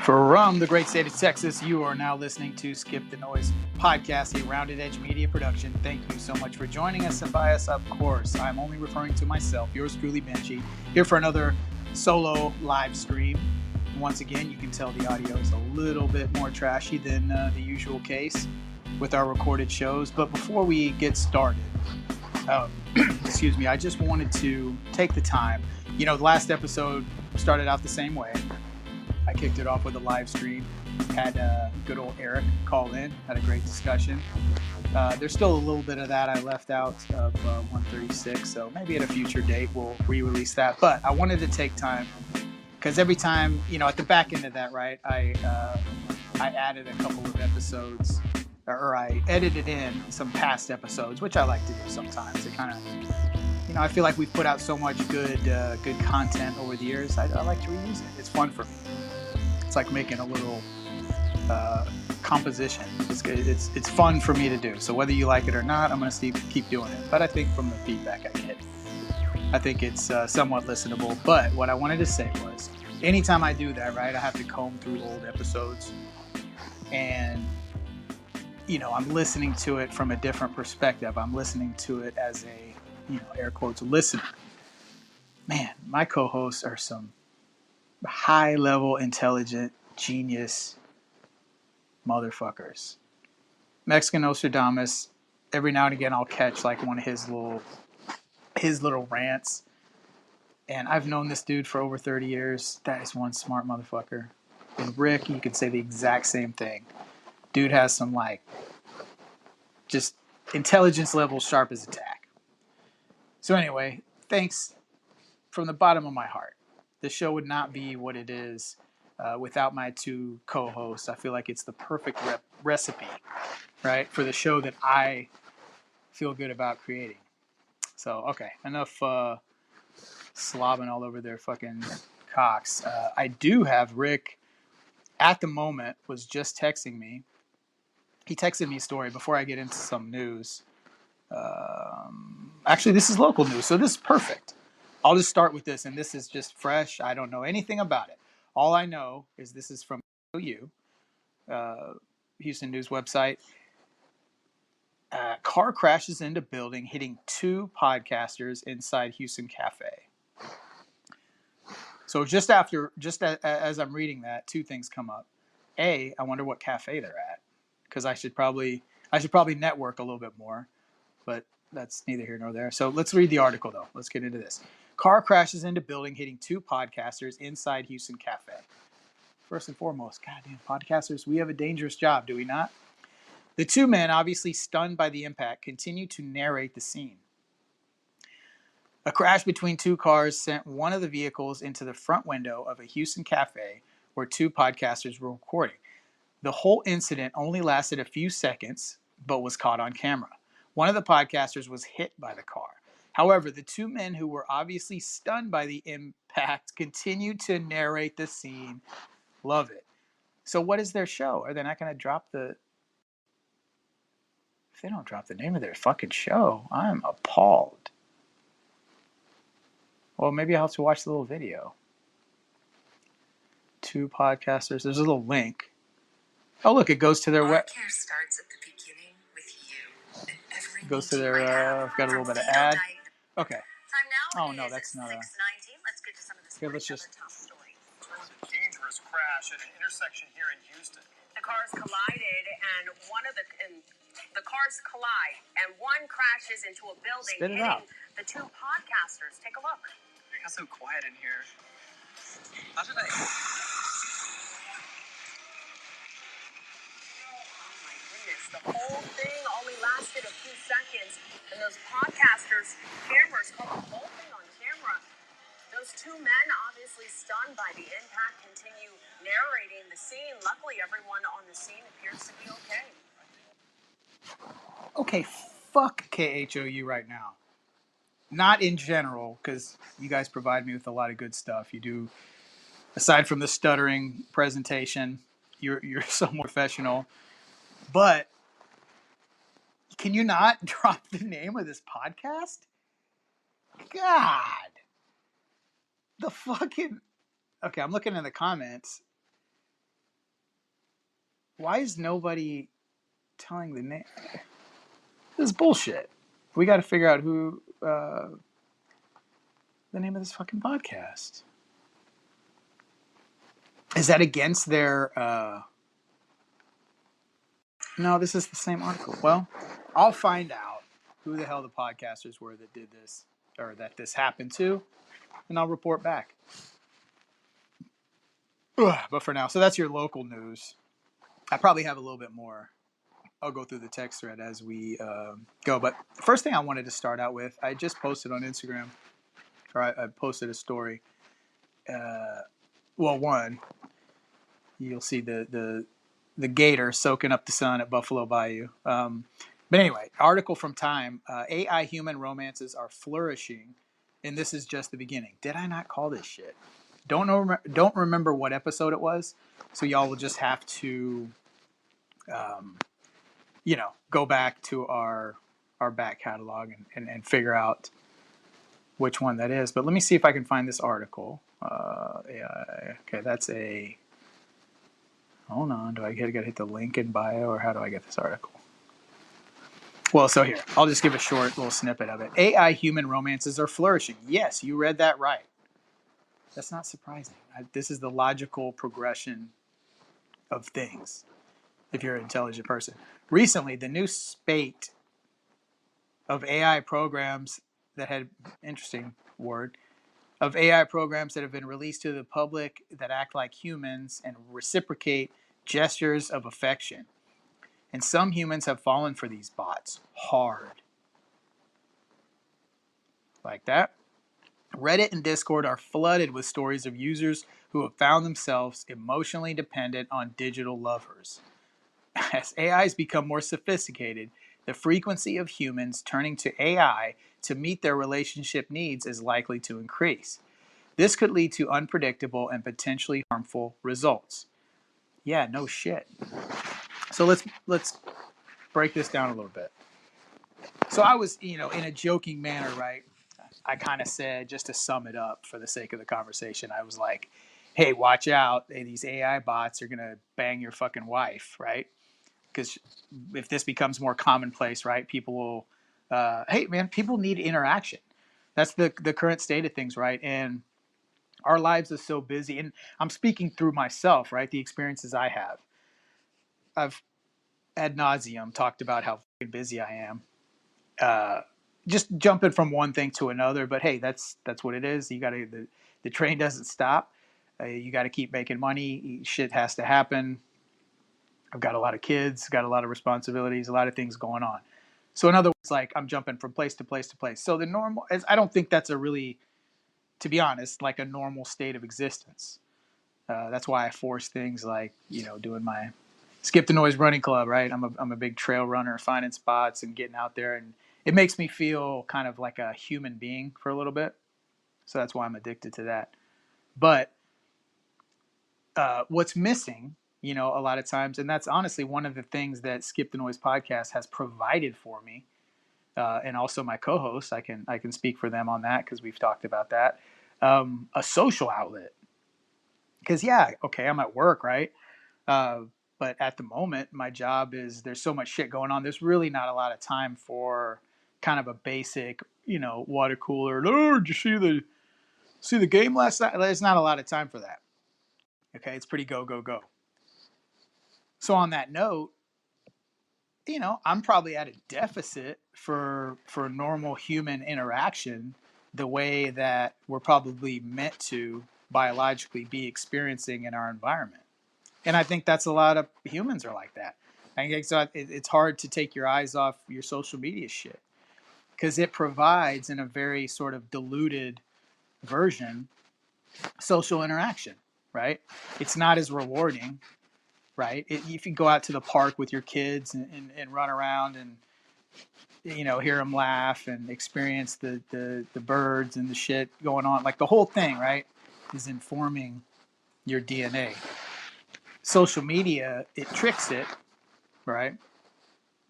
From the great state of Texas, you are now listening to Skip the Noise podcast, a Rounded Edge media production. Thank you so much for joining us, and by us, of course, I'm only referring to myself, yours truly, Benji, here for another solo live stream. Once again, you can tell the audio is a little bit more trashy than the usual case with our recorded shows. But before we get started, excuse me, I just wanted to take the time. You know, the last episode started out the same way. I kicked it off with a live stream, had good old Erik call in, had a great discussion. There's still a little bit of that I left out of 136, so maybe at a future date we'll re-release that. But I wanted to take time, because every time, you know, at the back end of that, right, I added a couple of episodes, or I edited in some past episodes, which I like to do sometimes. It kind of, you know, I feel like we've put out so much good content over the years. I like to reuse it. It's fun for me. It's like making a little composition. It's fun for me to do. So whether you like it or not, I'm going to keep doing it. But I think from the feedback I get, I think it's somewhat listenable. But what I wanted to say was, anytime I do that, right, I have to comb through old episodes, and you know, I'm listening to it from a different perspective. I'm listening to it as a, you know, air quotes, listener. Man, my co-hosts are some high-level, intelligent, genius motherfuckers. Mexican Nostradamus, every now and again I'll catch like one of his little rants. And I've known this dude for over 30 years. That is one smart motherfucker. And Rick, you could say the exact same thing. Dude has some like just intelligence level sharp as a tack. So anyway, thanks from the bottom of my heart. The show would not be what it is without my two co-hosts. I feel like it's the perfect recipe, right, for the show that I feel good about creating. So, okay, enough slobbing all over their fucking cocks. I do have Rick, at the moment, was just texting me. He texted me a story before I get into some news. Actually, this is local news, so this is perfect. I'll just start with this, and this is just fresh. I don't know anything about it. All I know is this is from OU, Houston News website. Car crashes into building, hitting two podcasters inside Houston Cafe. So just as I'm reading that, two things come up. A, I wonder what cafe they're at, because I should probably network a little bit more, but that's neither here nor there. So let's read the article, though. Let's get into this. Car crashes into building, hitting two podcasters inside Houston Cafe. First and foremost, goddamn podcasters, we have a dangerous job, do we not? The two men, obviously stunned by the impact, continue to narrate the scene. A crash between two cars sent one of the vehicles into the front window of a Houston cafe where two podcasters were recording. The whole incident only lasted a few seconds, but was caught on camera. One of the podcasters was hit by the car. However, the two men who were obviously stunned by the impact continued to narrate the scene. Love it. So what is their show? Are they not going to drop the... If they don't drop the name of their fucking show, I'm appalled. Well, maybe I'll have to watch the little video. Two podcasters. There's a little link. Oh, look, it goes to their web. Murkier starts at the beginning with you. And every It goes to their, I've got a little bit of ad. Okay. Oh, no, that's not a... Let's get to some of the Okay, let's just... top stories. A dangerous crash at an intersection here in Houston. The cars collided, and the cars collide, and one crashes into a building, Spit it hitting out. the two podcasters. Take a look. It got so quiet in here. How did I... The whole thing only lasted a few seconds, and those podcasters' cameras caught the whole thing on camera. Those two men, obviously stunned by the impact, continue narrating the scene. Luckily, everyone on the scene appears to be okay. Okay, fuck KHOU right now. Not in general, because you guys provide me with a lot of good stuff. You do, aside from the stuttering presentation, you're somewhat professional. But can you not drop the name of this podcast? God. The fucking... Okay, I'm looking in the comments. Why is nobody telling the name? This is bullshit. We got to figure out who the name of this fucking podcast. Is that against their? No, this is the same article. Well, I'll find out who the hell the podcasters were that did this or that this happened to, and I'll report back. Ugh, but for now, so that's your local news. I probably have a little bit more. I'll go through the text thread as we go. But the first thing I wanted to start out with, I just posted on Instagram, or I posted a story. Well, one, you'll see the gator soaking up the sun at Buffalo Bayou. But anyway, article from Time: AI human romances are flourishing, and this is just the beginning. Did I not call this shit? Don't remember what episode it was, so y'all will just have to, go back to our back catalog and figure out which one that is. But let me see if I can find this article. Okay, that's a. Hold on, do I gotta hit the link in bio, or how do I get this article? Well, so here, I'll just give a short little snippet of it. AI human romances are flourishing. Yes, you read that right. That's not surprising. This is the logical progression of things if you're an intelligent person. Recently, the new spate of AI programs that had, interesting word, of AI programs that have been released to the public that act like humans and reciprocate gestures of affection. And some humans have fallen for these bots hard. Like that. Reddit and Discord are flooded with stories of users who have found themselves emotionally dependent on digital lovers. As AIs become more sophisticated, the frequency of humans turning to AI to meet their relationship needs is likely to increase. This could lead to unpredictable and potentially harmful results. Yeah, no shit. So let's break this down a little bit. So I was, in a joking manner, right? I kind of said, just to sum it up for the sake of the conversation, I was like, hey, watch out. Hey, these AI bots are going to bang your fucking wife, right? Because if this becomes more commonplace, right, people will, hey, man, people need interaction. That's the current state of things, right? And our lives are so busy. And I'm speaking through myself, right? The experiences I have. I've ad nauseum talked about how busy I am. Just jumping from one thing to another, but hey, that's what it is. You got to the train doesn't stop. You got to keep making money. Shit has to happen. I've got a lot of kids, got a lot of responsibilities, a lot of things going on. So in other words, like I'm jumping from place to place to place. So the normal is, I don't think that's a really, to be honest, like a normal state of existence. That's why I force things like doing my Skip the Noise running club, right? I'm a big trail runner, finding spots and getting out there, and it makes me feel kind of like a human being for a little bit. So that's why I'm addicted to that. But what's missing, a lot of times, and that's honestly one of the things that Skip the Noise podcast has provided for me, and also my co-hosts. I can speak for them on that because we've talked about that. A social outlet, because yeah, okay, I'm at work, right? But at the moment, my job is there's so much shit going on. There's really not a lot of time for kind of a basic, water cooler. Oh, did you see the game last night? There's not a lot of time for that. Okay, it's pretty go go go. So on that note, I'm probably at a deficit for normal human interaction, the way that we're probably meant to biologically be experiencing in our environment. And I think that's a lot of humans are like that. I think it's hard to take your eyes off your social media shit because it provides, in a very sort of diluted version, social interaction, right? It's not as rewarding, right? If you go out to the park with your kids and run around and hear them laugh and experience the birds and the shit going on, like the whole thing, right, is informing your DNA. Social media, it tricks it, right?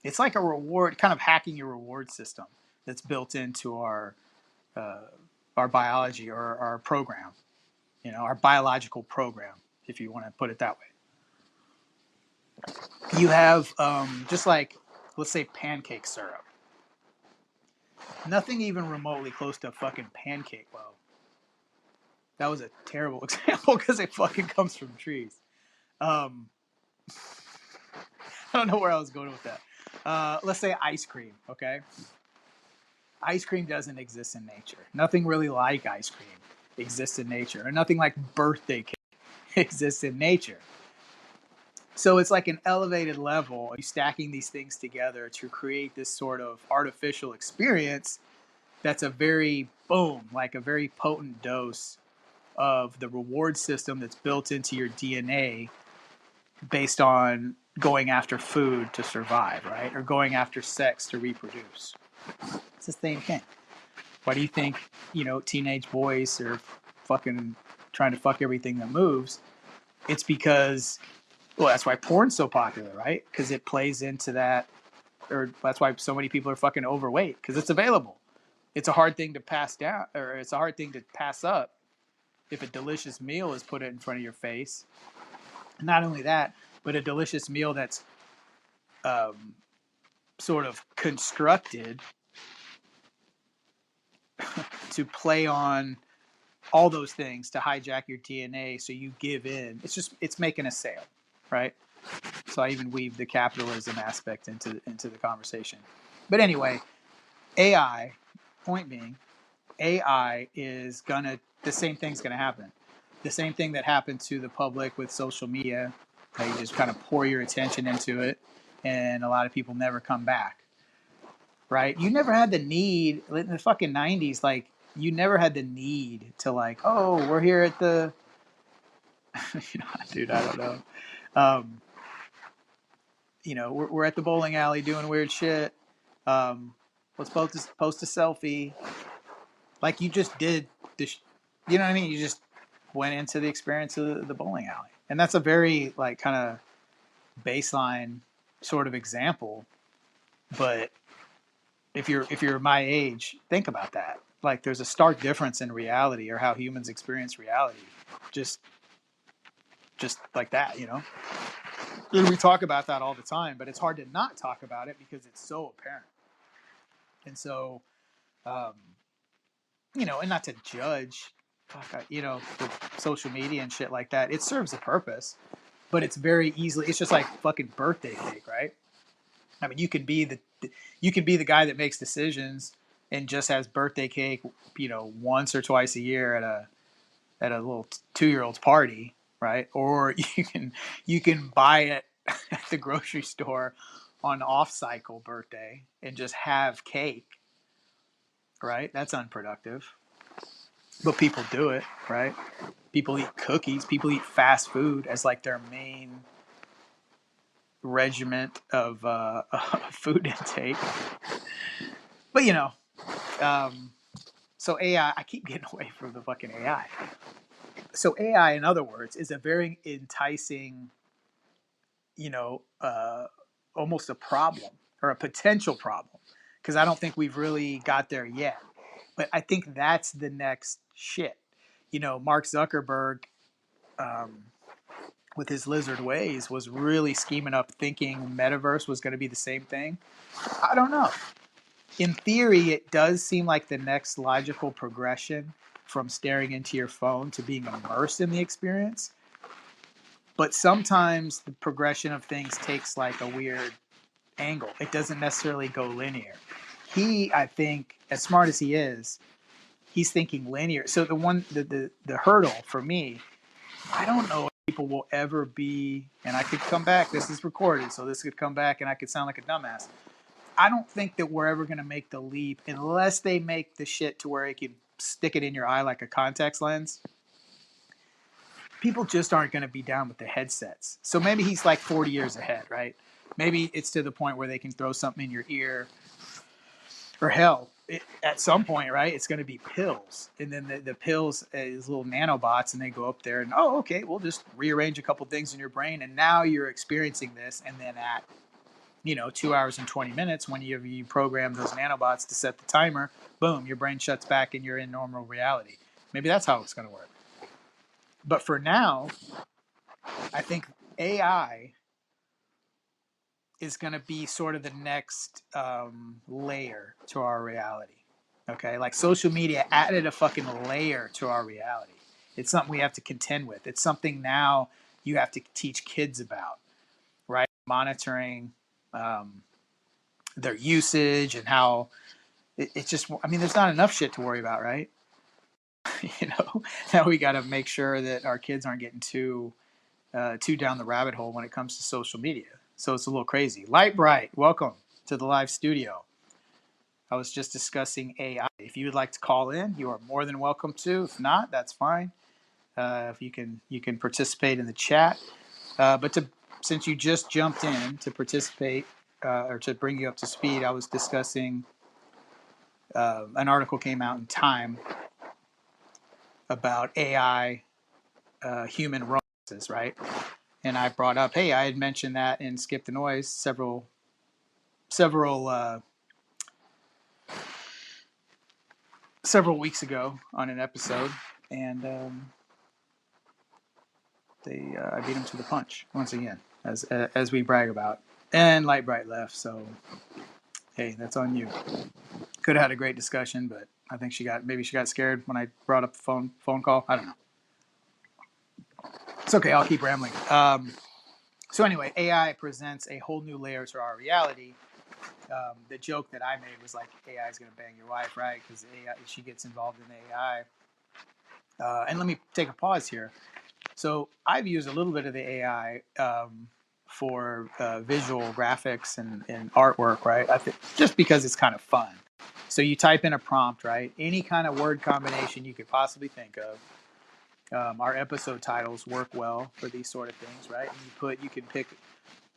It's like a reward, kind of hacking your reward system that's built into our biology or our program, our biological program, if you want to put it that way. You have just like, let's say, pancake syrup. Nothing even remotely close to a fucking pancake. Well, that was a terrible example because it fucking comes from trees. Um, I don't know where I was going with that. Let's say ice cream, okay? Ice cream doesn't exist in nature. Nothing really like ice cream exists in nature. Or nothing like birthday cake exists in nature. So it's like an elevated level. You stacking these things together to create this sort of artificial experience that's a very, boom, like a very potent dose of the reward system that's built into your DNA based on going after food to survive, right? Or going after sex to reproduce. It's the same thing. Why do you think, teenage boys are fucking trying to fuck everything that moves? It's because, well, that's why porn's so popular, right? Because it plays into that, or that's why so many people are fucking overweight, because it's available. It's a hard thing to pass down, or it's a hard thing to pass up if a delicious meal is put in front of your face. Not only that, but a delicious meal that's sort of constructed to play on all those things to hijack your DNA so you give in. It's making a sale, right? So I even weave the capitalism aspect into the conversation. But anyway, AI, point being, AI is the same thing's gonna happen. The same thing that happened to the public with social media, that you just kind of pour your attention into it, and a lot of people never come back, right? You never had the need in the fucking 90s, like you never had the need to like, oh, we're here at the, dude, I don't know. We're at the bowling alley doing weird shit. Let's post a selfie. Like you just did this, you know what I mean? You just went into the experience of the bowling alley, and that's a very like kind of baseline sort of example. But if you're my age, think about that. Like there's a stark difference in reality or how humans experience reality. Just like that, And we talk about that all the time, but it's hard to not talk about it because it's so apparent. And so, and not to judge, with social media and shit like that, it serves a purpose, but it's very easily, it's just like fucking birthday cake, right? I mean, you can be the guy that makes decisions and just has birthday cake, once or twice a year at a little 2-year-old's party, right? Or you can buy it at the grocery store on off-cycle birthday and just have cake, right? That's unproductive, but people do it, right? People eat cookies. People eat fast food as like their main regiment of food intake. But so AI. I keep getting away from the fucking AI. So AI, in other words, is a very enticing, almost a problem or a potential problem, because I don't think we've really got there yet. But I think that's the next shit. Mark Zuckerberg, with his lizard ways, was really scheming up thinking metaverse was going to be the same thing. I don't know. In theory, it does seem like the next logical progression from staring into your phone to being immersed in the experience. But sometimes the progression of things takes like a weird angle. It doesn't necessarily go linear. He, I think, as smart as he is, he's thinking linear. So the hurdle for me, I don't know if people will ever be, and I could come back, this is recorded, so this could come back and I could sound like a dumbass. I don't think that we're ever going to make the leap unless they make the shit to where it can stick it in your eye like a contact lens. People just aren't going to be down with the headsets. So maybe he's like 40 years ahead, right? Maybe it's to the point where they can throw something in your ear. Or hell, at some point, right, it's going to be pills. And then the pills is little nanobots, and they go up there and, oh, okay, we'll just rearrange a couple things in your brain. And now you're experiencing this. And then at 2 hours and 20 minutes, when you program those nanobots to set the timer, boom, your brain shuts back and you're in normal reality. Maybe that's how it's going to work. But for now, I think AI is going to be sort of the next layer to our reality. Okay, like social media added a fucking layer to our reality. It's something we have to contend with. It's something now you have to teach kids about, right? Monitoring their usage and how it's just, I mean, there's not enough shit to worry about, right? You know, now we got to make sure that our kids aren't getting too down the rabbit hole when it comes to social media. So it's a little crazy. Light Bright, welcome to the live studio. I was just discussing AI. If you would like to call in, you are more than welcome to. If not, that's fine. If you can participate in the chat. But since you just jumped in to participate or to bring you up to speed, I was discussing an article came out in Time about AI human romances, right? And I brought up, hey, I had mentioned that in Skip the Noise several weeks ago on an episode, and I beat them to the punch once again, as we brag about. And Light Bright left, so hey, that's on you. Could have had a great discussion, but I think she got scared when I brought up the phone call. I don't know. It's okay. I'll keep rambling. So anyway, AI presents a whole new layer to our reality. The joke that I made was like, AI is going to bang your wife, right? Because she gets involved in AI. And let me take a pause here. So I've used a little bit of the AI for visual graphics and artwork, right? I think just because it's kind of fun. So you type in a prompt, right? Any kind of word combination you could possibly think of. Our episode titles work well for these sort of things, right? And you can pick.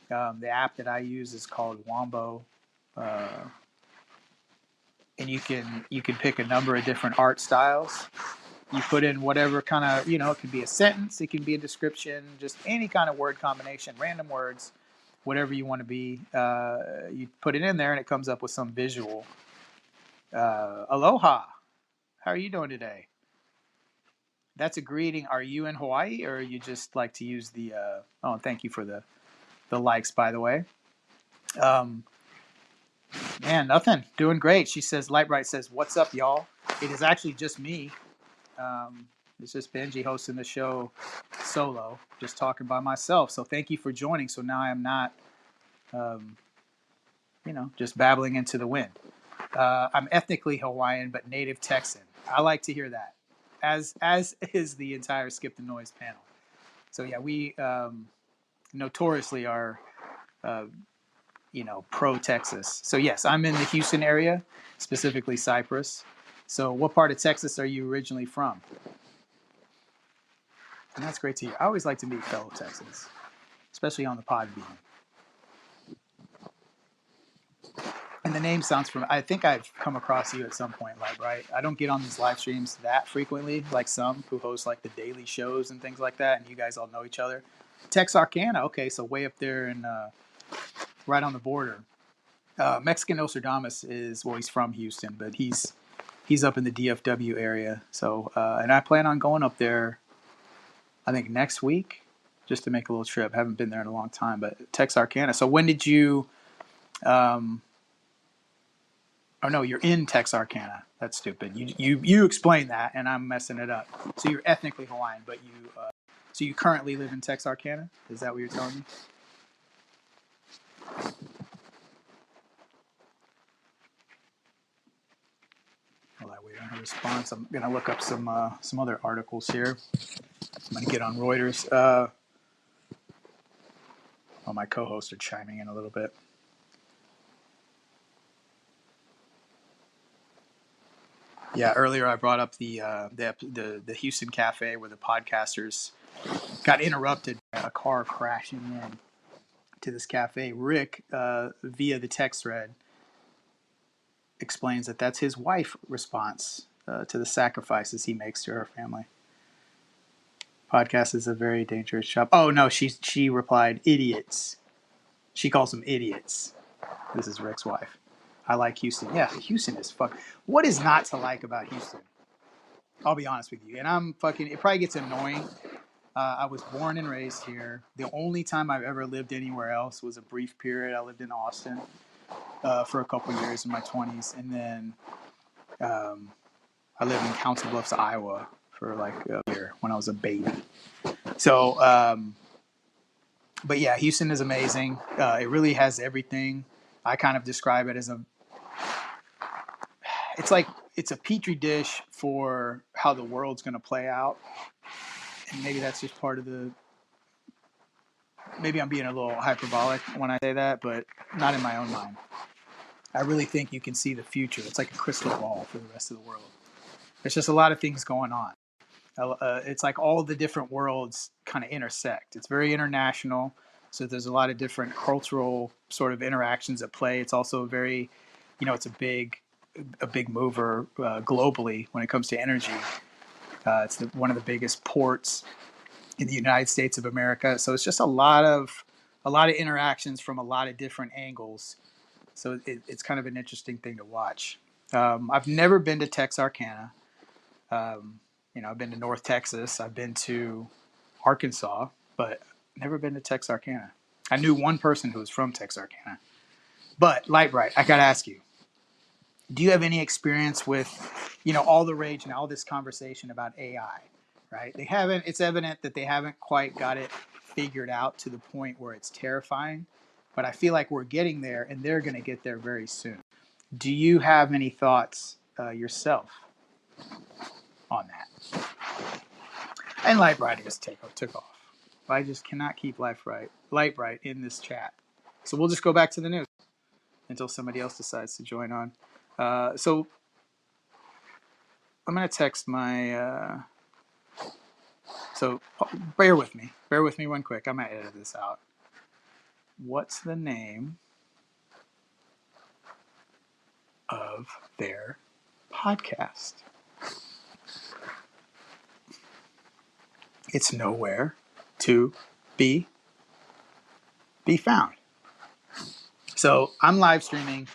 The app that I use is called Wombo, and you can pick a number of different art styles. You put in whatever kind of, it could be a sentence, it can be a description, just any kind of word combination, random words, whatever you want to be. You put it in there and it comes up with some visual. Aloha, how are you doing today? That's a greeting. Are you in Hawaii, or you just like to use the, oh, thank you for the likes, by the way. Man, nothing. Doing great. She says, Light Bright says, what's up, y'all? It is actually just me. It's just Benji hosting the show solo, just talking by myself. So thank you for joining. So now I am not, just babbling into the wind. I'm ethnically Hawaiian, but native Texan. I like to hear that, as is the entire Skip the Noise panel. So yeah, we notoriously are, pro Texas. So yes, I'm in the Houston area, specifically Cypress. So what part of Texas are you originally from? And that's great to hear. I always like to meet fellow Texans, especially on the Podbean. And the name sounds familiar. I think I've come across you at some point, like, right? I don't get on these live streams that frequently, like some who host like the daily shows and things like that, and you guys all know each other. Texarkana, okay, so way up there and right on the border. Mexican Nostradamus he's from Houston, but he's up in the DFW area. So, and I plan on going up there, I think next week, just to make a little trip. Haven't been there in a long time, but Texarkana. So when did you, no, you're in Texarkana. That's stupid. You explained that, and I'm messing it up. So you're ethnically Hawaiian, but so you currently live in Texarkana? Is that what you're telling me? While I wait on her response, I'm gonna look up some other articles here. I'm gonna get on Reuters. My co-hosts are chiming in a little bit. Yeah, earlier I brought up the Houston Cafe where the podcasters got interrupted by a car crashing in to this cafe. Rick, via the text thread, explains that that's his wife's response to the sacrifices he makes to her family. Podcast is a very dangerous job. Oh no, she replied, idiots. She calls them idiots. This is Rick's wife. I like Houston. Yeah, Houston is fuck. What is not to like about Houston? I'll be honest with you. And it probably gets annoying I was born and raised here. The only time I've ever lived anywhere else was a brief period. I lived in Austin for a couple years in my 20s, and then I lived in Council Bluffs, Iowa for like a year when I was a baby. So, but yeah, Houston is amazing. It really has everything. I kind of describe it as it's a petri dish for how the world's going to play out. And maybe that's just part of maybe I'm being a little hyperbolic when I say that, but not in my own mind. I really think you can see the future. It's like a crystal ball for the rest of the world. There's just a lot of things going on. It's like all the different worlds kind of intersect. It's very international. So there's a lot of different cultural sort of interactions at play. It's also very, it's a big mover globally when it comes to energy. It's one of the biggest ports in the United States of America. So it's just a lot of interactions from a lot of different angles. So it's kind of an interesting thing to watch. I've never been to Texarkana. I've been to North Texas. I've been to Arkansas, but never been to Texarkana. I knew one person who was from Texarkana. But Lightbright, I got to ask you, do you have any experience with, all the rage and all this conversation about AI, right? It's evident that they haven't quite got it figured out to the point where it's terrifying, but I feel like we're getting there and they're going to get there very soon. Do you have any thoughts yourself on that? And Lightbright just took off. I just cannot keep Lightbright in this chat. So we'll just go back to the news until somebody else decides to join on. So I'm going to text my... So bear with me. Bear with me one quick. I might edit this out. What's the name of their podcast? It's nowhere to be found. So I'm live streaming.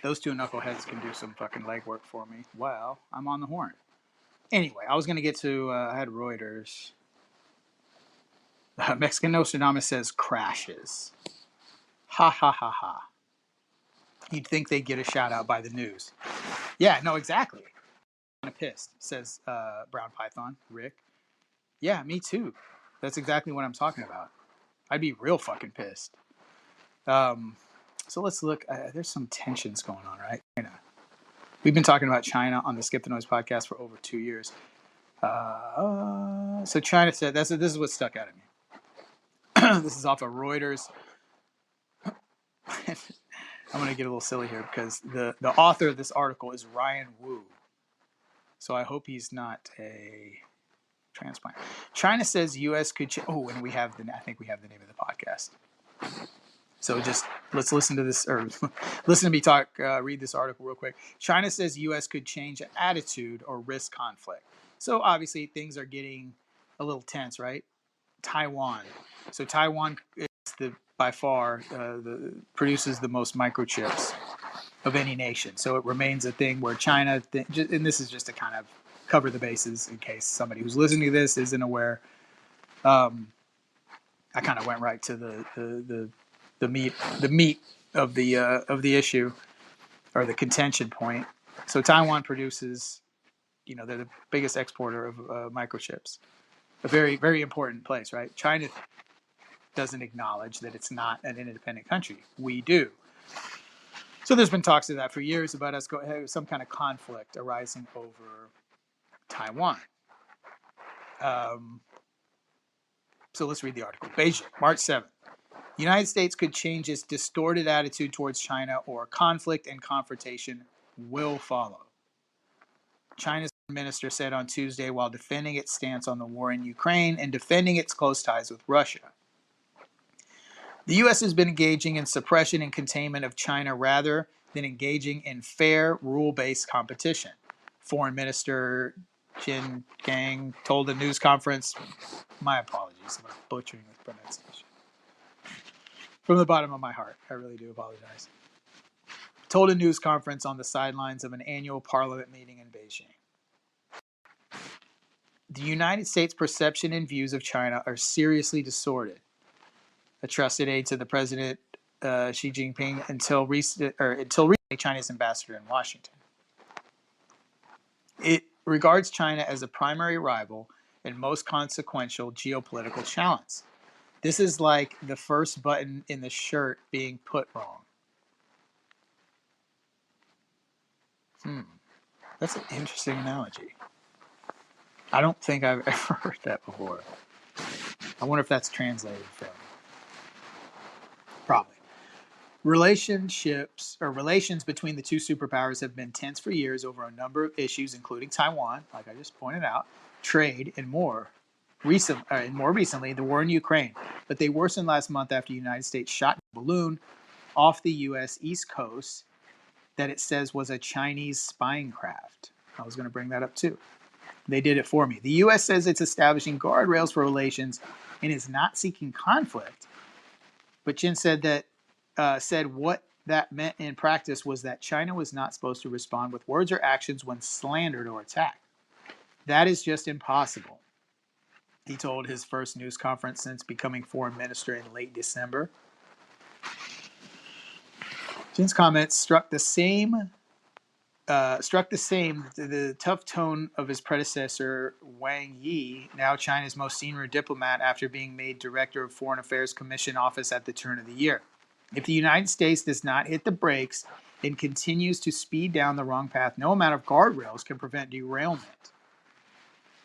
Those two knuckleheads can do some fucking legwork for me. Wow, I'm on the horn. Anyway, I was going to get to, I had Reuters. Mexican Nostradamus says crashes. Ha ha ha ha. You'd think they'd get a shout out by the news. Yeah, no, exactly. I'm kind of pissed, says Brown Python, Rick. Yeah, me too. That's exactly what I'm talking about. I'd be real fucking pissed. So let's look. There's some tensions going on, right? China. We've been talking about China on the Skip the Noise podcast for over 2 years. So China said, this is what stuck out at me. This is off of Reuters. I'm going to get a little silly here because the author of this article is Ryan Wu. So I hope he's not a transplant. China says U.S. could... and I think we have the name of the podcast. So just let's listen to this, or listen to me talk, read this article real quick. China says U.S. could change attitude or risk conflict. So obviously things are getting a little tense, right? Taiwan. So Taiwan is by far produces the most microchips of any nation. So it remains a thing where China, and this is just to kind of cover the bases in case somebody who's listening to this isn't aware. I kind of went right to the meat of the issue, or the contention point. So Taiwan produces, they're the biggest exporter of microchips. A very, very important place, right? China doesn't acknowledge that it's not an independent country. We do. So there's been talks of that for years about us some kind of conflict arising over Taiwan. So let's read the article. Beijing, March 7th. The United States could change its distorted attitude towards China, or conflict and confrontation will follow. China's minister said on Tuesday while defending its stance on the war in Ukraine and defending its close ties with Russia. The U.S. has been engaging in suppression and containment of China rather than engaging in fair, rule-based competition. Foreign Minister Jin Gang told a news conference, my apologies if I'm butchering this pronunciation. From the bottom of my heart, I really do apologize. Told a news conference on the sidelines of an annual parliament meeting in Beijing. The United States' perception and views of China are seriously distorted. A trusted aide to the president, Xi Jinping, until recently China's ambassador in Washington. It regards China as a primary rival and most consequential geopolitical challenge. This is like the first button in the shirt being put wrong. That's an interesting analogy. I don't think I've ever heard that before. I wonder if that's translated from. Probably. Relations between the two superpowers have been tense for years over a number of issues, including Taiwan, like I just pointed out, trade, and more. More recently, the war in Ukraine. But they worsened last month after the United States shot a balloon off the U.S. East Coast that it says was a Chinese spying craft. I was going to bring that up too. They did it for me. The U.S. says it's establishing guardrails for relations and is not seeking conflict. But Jin said what that meant in practice was that China was not supposed to respond with words or actions when slandered or attacked. That is just impossible, he told his first news conference since becoming foreign minister in late December. Jin's comments struck the tough tone of his predecessor, Wang Yi, now China's most senior diplomat after being made director of Foreign Affairs Commission Office at the turn of the year. If the United States does not hit the brakes and continues to speed down the wrong path, no amount of guardrails can prevent derailment.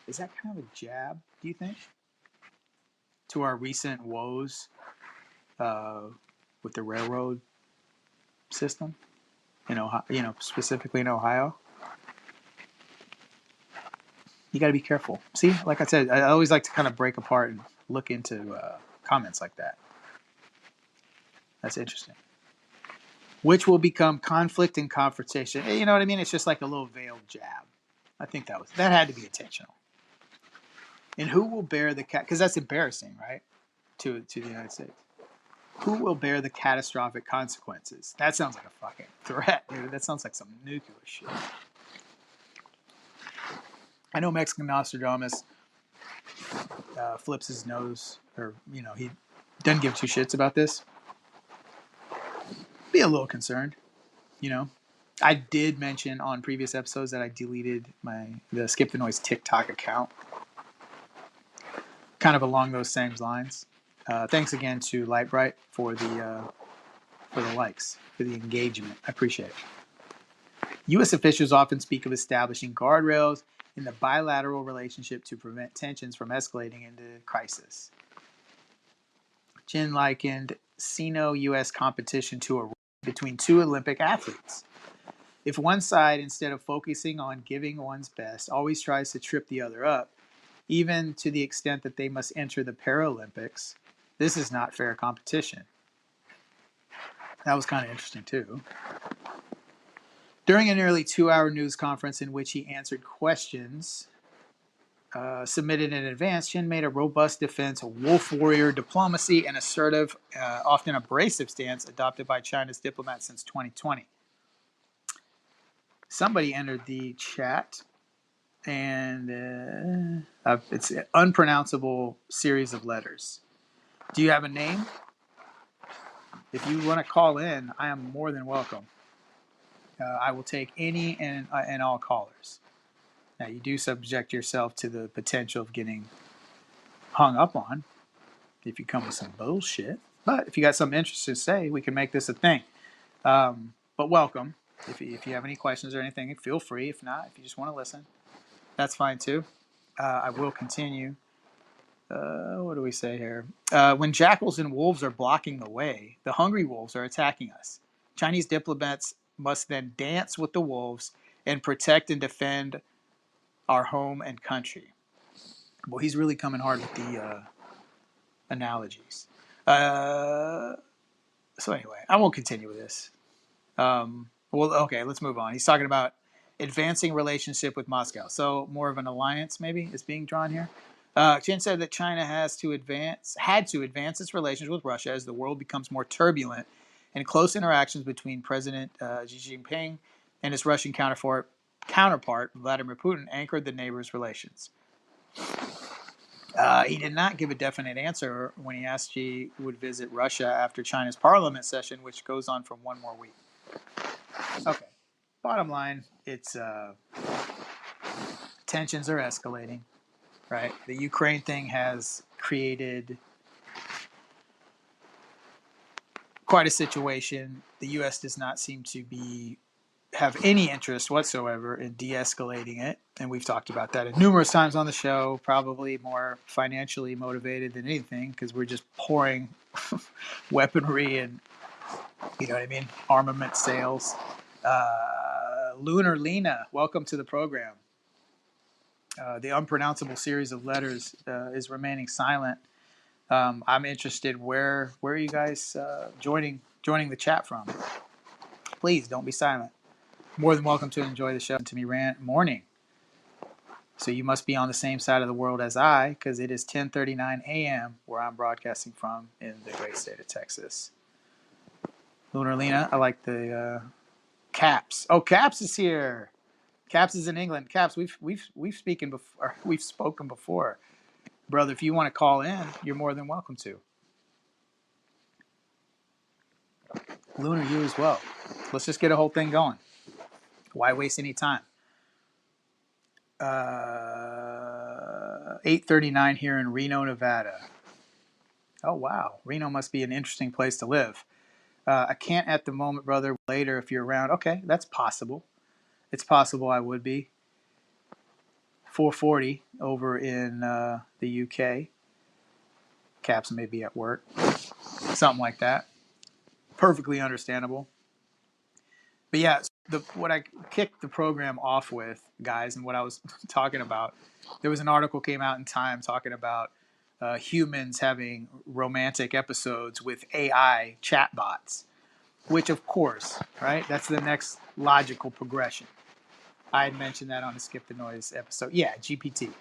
Is that kind of a jab, do you think, to our recent woes with the railroad system? In Ohio, specifically in Ohio, you got to be careful. See, like I said, I always like to kind of break apart and look into comments like that. That's interesting. Which will become conflict and confrontation. You know what I mean? It's just like a little veiled jab. I think that had to be intentional. And who will bear the because that's embarrassing, right? To the United States. Who will bear the catastrophic consequences? That sounds like a fucking threat, dude. That sounds like some nuclear shit. I know Mexican Nostradamus flips his nose, or, he doesn't give two shits about this. Be a little concerned, I did mention on previous episodes that I deleted the Skip the Noise TikTok account. Kind of along those same lines. Thanks again to Lightbright for the likes, for the engagement. I appreciate it. U.S. officials often speak of establishing guardrails in the bilateral relationship to prevent tensions from escalating into crisis. Jin likened Sino-U.S. competition to a race between two Olympic athletes. If one side, instead of focusing on giving one's best, always tries to trip the other up, even to the extent that they must enter the Paralympics, this is not fair competition. That was kind of interesting, too. During a nearly 2-hour news conference in which he answered questions submitted in advance, Shin made a robust defense of wolf warrior diplomacy and assertive, often abrasive stance adopted by China's diplomats since 2020. Somebody entered the chat, and it's an unpronounceable series of letters. Do you have a name? If you want to call in, I am more than welcome. I will take any and all callers. Now, you do subject yourself to the potential of getting hung up on if you come with some bullshit. But if you got something interesting to say, we can make this a thing. But welcome. If you have any questions or anything, feel free. If not, if you just want to listen, that's fine too. I will continue. What do we say here? When jackals and wolves are blocking the way, the hungry wolves are attacking us. Chinese diplomats must then dance with the wolves and protect and defend our home and country. Well, he's really coming hard with the analogies. So anyway, I won't continue with this. Okay, let's move on. He's talking about advancing relationship with Moscow. So more of an alliance maybe is being drawn here. Chen said that China had to advance its relations with Russia as the world becomes more turbulent, and close interactions between President Xi Jinping and his Russian counterpart Vladimir Putin anchored the neighbors' relations. He did not give a definite answer when he asked she would visit Russia after China's parliament session, which goes on for one more week. Okay. Bottom line, it's tensions are escalating, right? The Ukraine thing has created quite a situation. The U.S. does not seem to have any interest whatsoever in de-escalating it, and we've talked about that numerous times on the show. Probably more financially motivated than anything, because we're just pouring weaponry and, you know what I mean, armament sales. LunarLina, welcome to the program. The unpronounceable series of letters is remaining silent. I'm interested. Where are you guys joining the chat from? Please don't be silent. More than welcome to enjoy the show. To me rant morning. So you must be on the same side of the world as I, because it is 10:39 a.m. where I'm broadcasting from in the great state of Texas. LunarLina, I like the Kapz. Oh, Kapz is here. Kapz is in England. Kapz, we've spoken before, brother. If you want to call in, you're more than welcome to. Lunar, you as well. Let's just get a whole thing going. Why waste any time? 8:39 here in Reno, Nevada. Oh, wow. Reno must be an interesting place to live. I can't at the moment, brother. Later, if you're around. Okay, that's possible. It's possible I would be. 4:40 over in the UK. Kapz may be at work. Something like that. Perfectly understandable. But yeah, what I kicked the program off with, guys, and what I was talking about, there was an article came out in Time talking about humans having romantic episodes with AI chatbots, which, of course, right, that's the next logical progression. I had mentioned that on the Skip the Noise episode. Yeah, GPT.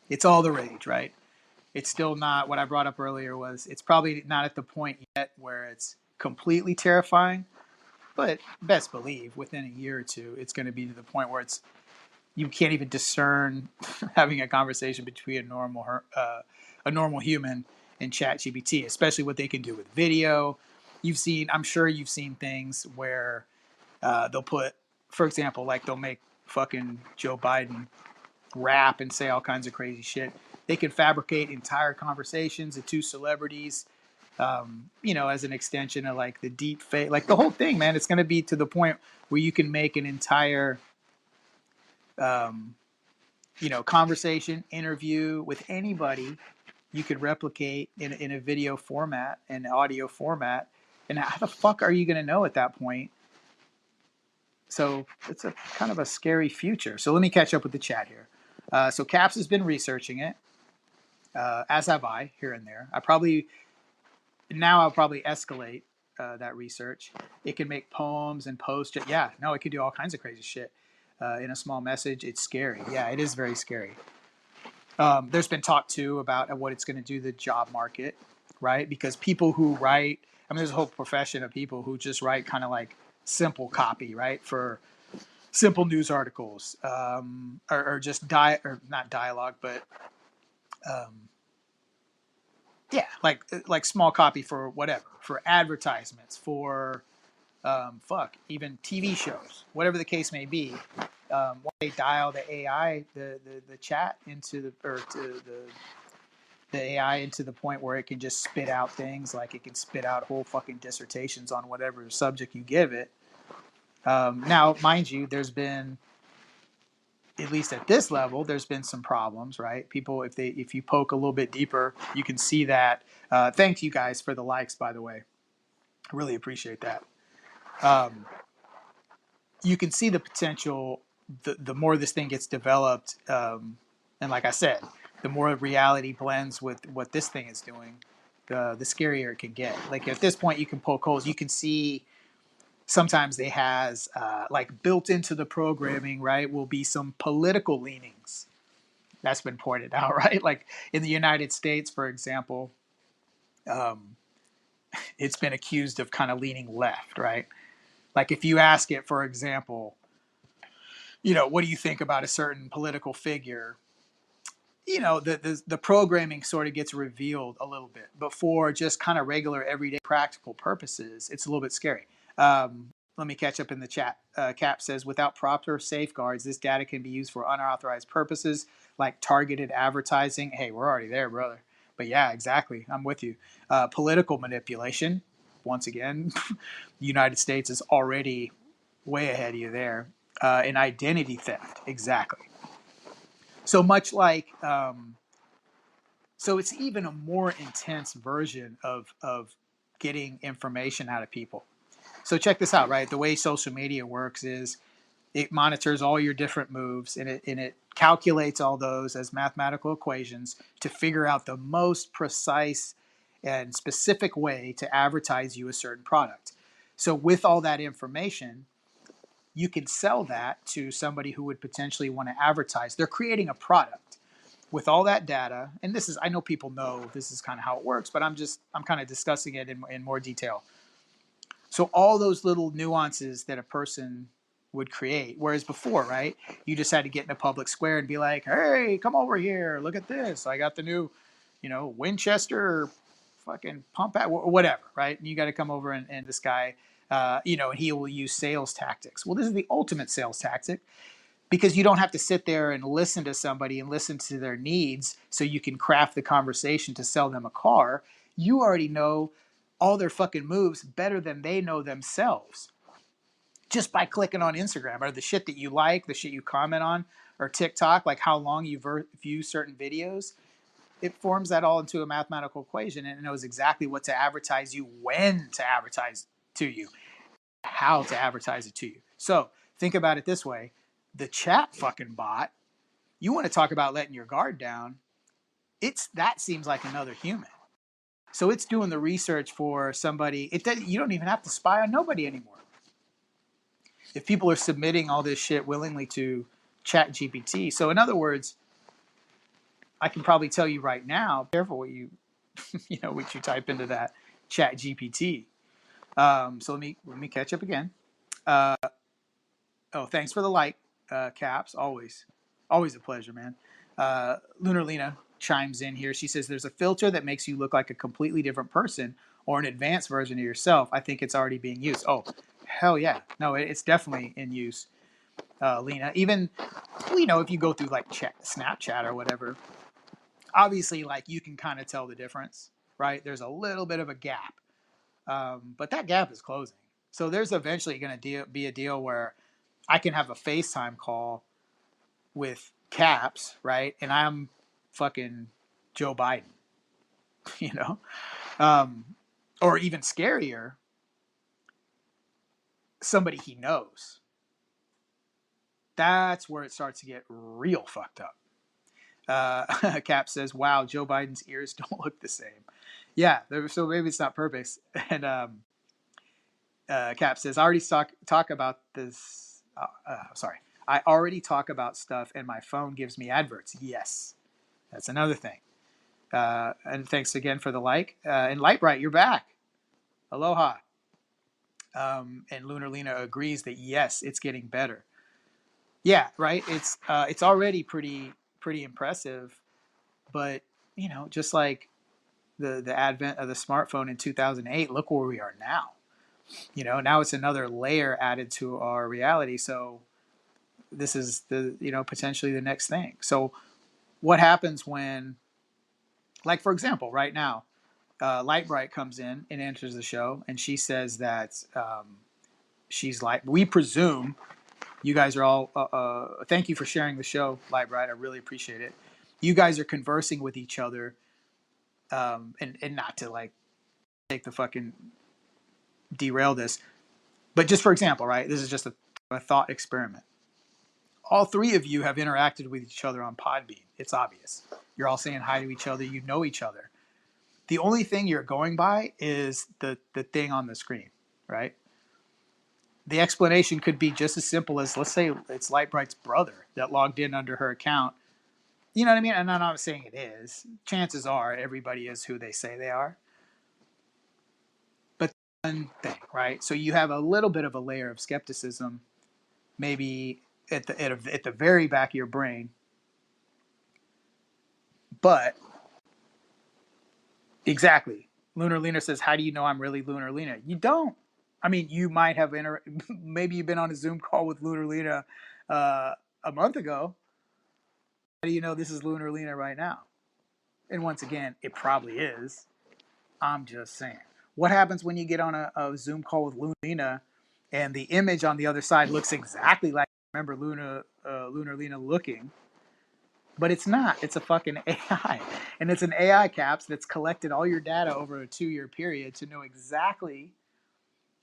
It's all the rage, right? It's still not, what I brought up earlier was, it's probably not at the point yet where it's completely terrifying. But best believe within a year or two, it's going to be to the point where you can't even discern having a conversation between a normal human and ChatGPT, especially what they can do with video. I'm sure you've seen things where they'll put, for example, like they'll make fucking Joe Biden rap and say all kinds of crazy shit. They can fabricate entire conversations of two celebrities. As an extension of like the deep fake, like the whole thing, man. It's going to be to the point where you can make an entire, conversation, interview with anybody. You could replicate in a video format and audio format. And how the fuck are you going to know at that point? So it's a kind of a scary future. So let me catch up with the chat here. So Kapz has been researching it, as have I, here and there. I'll probably escalate that research. It can make poems and posts. It can do all kinds of crazy shit in a small message. It's scary. Yeah, it is very scary. There's been talk too about what it's going to do to the job market, right? Because people who write, there's a whole profession of people who just write kind of like simple copy, right, for simple news articles, or just not dialogue, but like small copy for whatever, for advertisements, for even TV shows, whatever the case may be. When they dial the AI, the chat into the AI into the point where it can just spit out things, like it can spit out whole fucking dissertations on whatever subject you give it. Now, mind you, there's been, at least at this level, there's been some problems, right? People, if you poke a little bit deeper, you can see that. Thank you guys for the likes, by the way. I really appreciate that. You can see the potential. The more this thing gets developed, and like I said, the more reality blends with what this thing is doing, the scarier it can get. Like at this point, you can poke holes. You can see sometimes they has like built into the programming, right, will be some political leanings. That's been pointed out, right? Like in the United States, for example, it's been accused of kind of leaning left, right? Like if you ask it, for example, what do you think about a certain political figure? the programming sort of gets revealed a little bit, but for just kind of regular everyday practical purposes, it's a little bit scary. Let me catch up in the chat. Cap says, without proper safeguards, this data can be used for unauthorized purposes like targeted advertising. Hey, we're already there, brother. But yeah, exactly. I'm with you. Political manipulation. Once again, the United States is already way ahead of you there. And identity theft. Exactly. So much like, so it's even a more intense version of getting information out of people. So check this out, right? The way social media works is it monitors all your different moves and it calculates all those as mathematical equations to figure out the most precise and specific way to advertise you a certain product. So with all that information, you can sell that to somebody who would potentially want to advertise. They're creating a product with all that data. And this is, I know people know this is kind of how it works, but I'm kind of discussing it in more detail. So all those little nuances that a person would create, whereas before, right, you just had to get in a public square and be like, hey, come over here, look at this. I got the new, Winchester fucking pump out, whatever, right? And you got to come over and this guy, he will use sales tactics. Well, this is the ultimate sales tactic because you don't have to sit there and listen to somebody and listen to their needs so you can craft the conversation to sell them a car. You already know all their fucking moves better than they know themselves just by clicking on Instagram or the shit that you like, the shit you comment on, or TikTok, like how long you view certain videos. It forms that all into a mathematical equation and it knows exactly what to advertise you, when to advertise to you, how to advertise it to you. So think about it this way. The chat fucking bot, you want to talk about letting your guard down, that seems like another human. So it's doing the research for somebody. You don't even have to spy on nobody anymore. If people are submitting all this shit willingly to Chat GPT. So in other words, I can probably tell you right now, careful what you, what you type into that Chat GPT. So let me catch up again. Thanks for the like, Kapz. Always a pleasure, man. LunarLina chimes in here. She says there's a filter that makes you look like a completely different person or an advanced version of yourself. I think it's already being used. Oh, hell yeah. No, it's definitely in use, Lena. Even, if you go through like Snapchat or whatever, obviously like you can kind of tell the difference, right? There's a little bit of a gap, but that gap is closing. So there's eventually going to be a deal where I can have a FaceTime call with Kapz, right? And I'm fucking Joe Biden, or even scarier, somebody he knows. That's where it starts to get real fucked up. Cap says, wow, Joe Biden's ears don't look the same. Yeah, so maybe it's not purpose. And Cap says, I already talk about this. I already talk about stuff and my phone gives me adverts. Yes, that's another thing. And thanks again for the like. And Lightbright, you're back. Aloha. And LunarLina agrees that yes, it's getting better. Yeah, right. It's already pretty impressive, but just like the advent of the smartphone in 2008, look where we are now. Now it's another layer added to our reality. So this is the potentially the next thing. So what happens when, like for example, right now, Lightbright comes in and enters the show, and she says that she's like, we presume you guys are all, thank you for sharing the show, Lightbright. I really appreciate it. You guys are conversing with each other, and not to like take the fucking derail this, but just for example, right? This is just a thought experiment. All three of you have interacted with each other on Podbean. It's obvious. You're all saying hi to each other. You know each other. The only thing you're going by is the thing on the screen, right? The explanation could be just as simple as, let's say it's Lightbright's brother that logged in under her account. You know what I mean? And I'm not saying it is. Chances are everybody is who they say they are. But one thing, right? So you have a little bit of a layer of skepticism, maybe at the very back of your brain. But exactly. LunarLina says, how do you know I'm really LunarLina? You don't. I mean, you might have maybe you've been on a Zoom call with LunarLina a month ago. How do you know this is LunarLina right now? And once again, it probably is. I'm just saying. What happens when you get on a Zoom call with LunarLina and the image on the other side looks exactly like remember LunarLina looking? But it's not. It's a fucking AI. And it's an AI Kapz that's collected all your data over a 2-year period to know exactly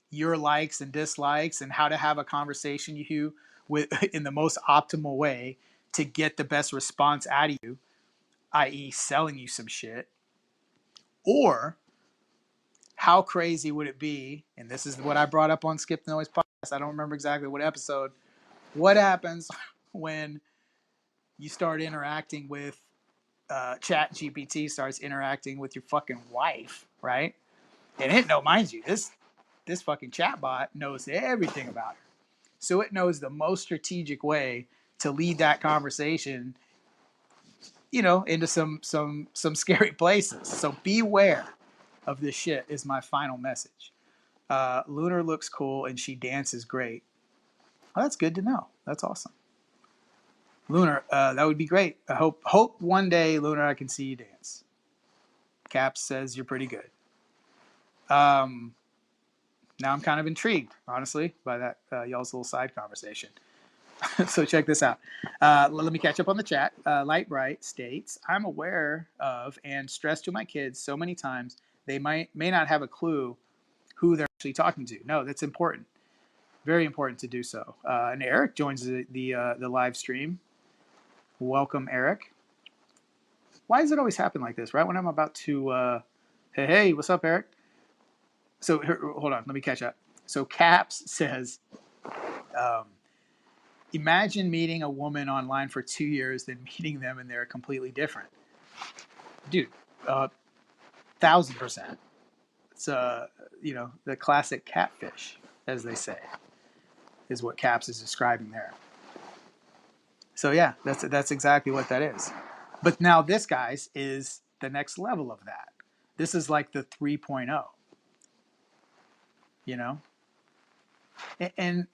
your likes and dislikes and how to have a conversation you with in the most optimal way to get the best response out of you, i.e. selling you some shit. Or how crazy would it be, and this is what I brought up on Skip the Noise podcast, I don't remember exactly what episode, what happens when you start interacting with Chat GPT starts interacting with your fucking wife, right? And it mind you, this fucking chatbot knows everything about her. So it knows the most strategic way to lead that conversation, into some scary places. So beware of this shit is my final message. Lunar looks cool and she dances great. Well, that's good to know. That's awesome. Lunar, that would be great. I hope one day, Lunar, I can see you dance. Kapz says you're pretty good. Now I'm kind of intrigued, honestly, by that y'all's little side conversation. So check this out. Let me catch up on the chat. Light Bright states, I'm aware of and stress to my kids so many times they may not have a clue who they're actually talking to. No, that's important. Very important to do so. And Erik joins the live stream. Welcome, Erik. Why does it always happen like this, right? When I'm about to, hey, what's up, Erik? So hold on, let me catch up. So Kapz says, imagine meeting a woman online for 2 years, then meeting them and they're completely different. Dude, 1,000%. It's the classic catfish, as they say, is what Kapz is describing there. So yeah, that's exactly what that is. But now this, guys, is the next level of that. This is like the 3.0. And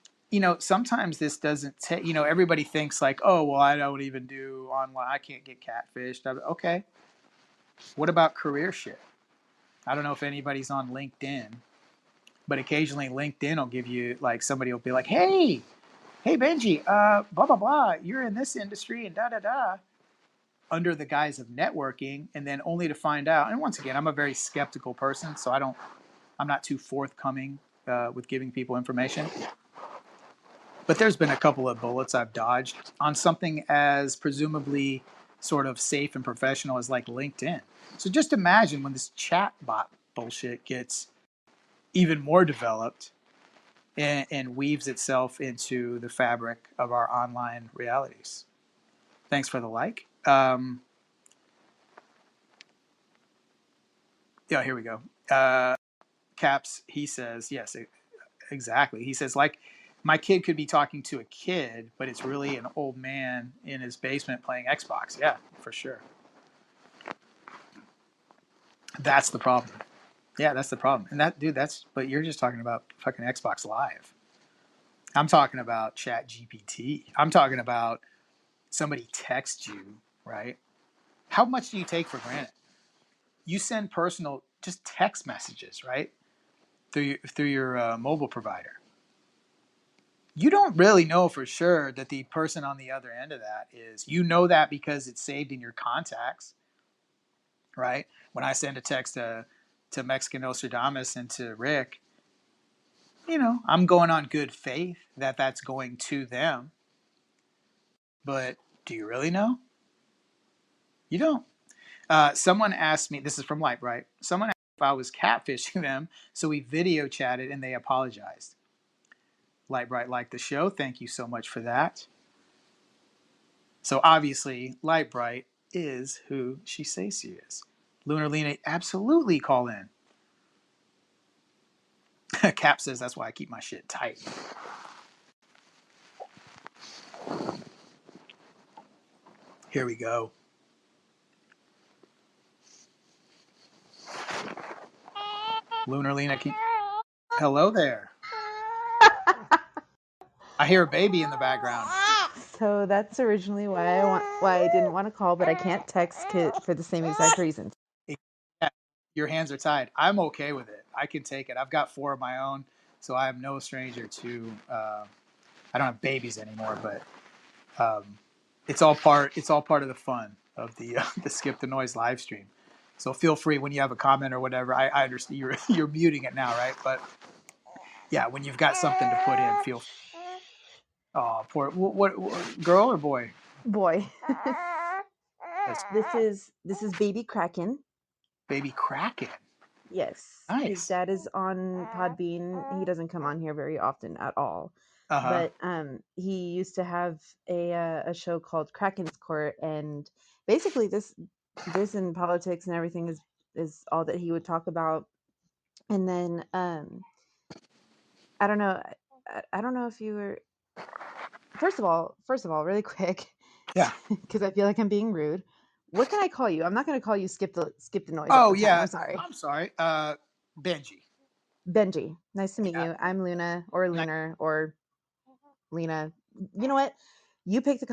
sometimes this doesn't take, everybody thinks like, oh, well, I don't even do online. I can't get catfished. Okay. What about career shit? I don't know if anybody's on LinkedIn, but occasionally LinkedIn will give you, like, somebody will be like, hey Benji, blah, blah, blah. You're in this industry and da, da, da, under the guise of networking, and then only to find out. And once again, I'm a very skeptical person, so I'm not too forthcoming with giving people information. But there's been a couple of bullets I've dodged on something as presumably sort of safe and professional as like LinkedIn. So just imagine when this chat bot bullshit gets even more developed and weaves itself into the fabric of our online realities. Thanks for the like. Yeah, here we go. Kapz, he says, yes, exactly. He says, like, my kid could be talking to a kid, but it's really an old man in his basement playing Xbox. Yeah, for sure. That's the problem. Yeah, that's the problem. And but you're just talking about fucking Xbox Live. I'm talking about Chat GPT. I'm talking about somebody texts you, right? How much do you take for granted? You send personal, just text messages, right? Through your mobile provider. You don't really know for sure that the person on the other end of that is, that because it's saved in your contacts, right? When I send a text to Mexican Nostradamus and to Rick, I'm going on good faith that that's going to them. But do you really know? You don't. Someone asked me, this is from Light, right? Someone asked if I was catfishing them, so we video chatted and they apologized. Light Bright liked the show. Thank you so much for that. So obviously, Light Bright is who she says she is. LunarLina, absolutely call in. Kapz says that's why I keep my shit tight. Here we go. LunarLina, hello there. I hear a baby in the background. So that's originally why I didn't want to call, but I can't text for the same exact reason. Yeah, your hands are tied. I'm okay with it. I can take it. I've got 4 of my own, so I am no stranger to. I don't have babies anymore, but it's all part of the fun of the the Skip the Noise live stream. So feel free when you have a comment or whatever. I understand you're muting it now, right? But yeah, when you've got something to put in, feel. Oh, poor. What girl or boy? Boy. This is baby Kraken. Baby Kraken. Yes. Nice. His dad is on Podbean. He doesn't come on here very often at all. Uh-huh. But he used to have a show called Kraken's Court, and basically this in politics and everything is all that he would talk about. And then I don't know if you were first of all, really quick. Yeah. Because I feel like I'm being rude. What can I call you? I'm not going to call you Skip the Noise. Oh all the time. yeah. I'm sorry. Benji. Benji. Nice to meet you. I'm Luna or Lunar or Lena. You know what? You pick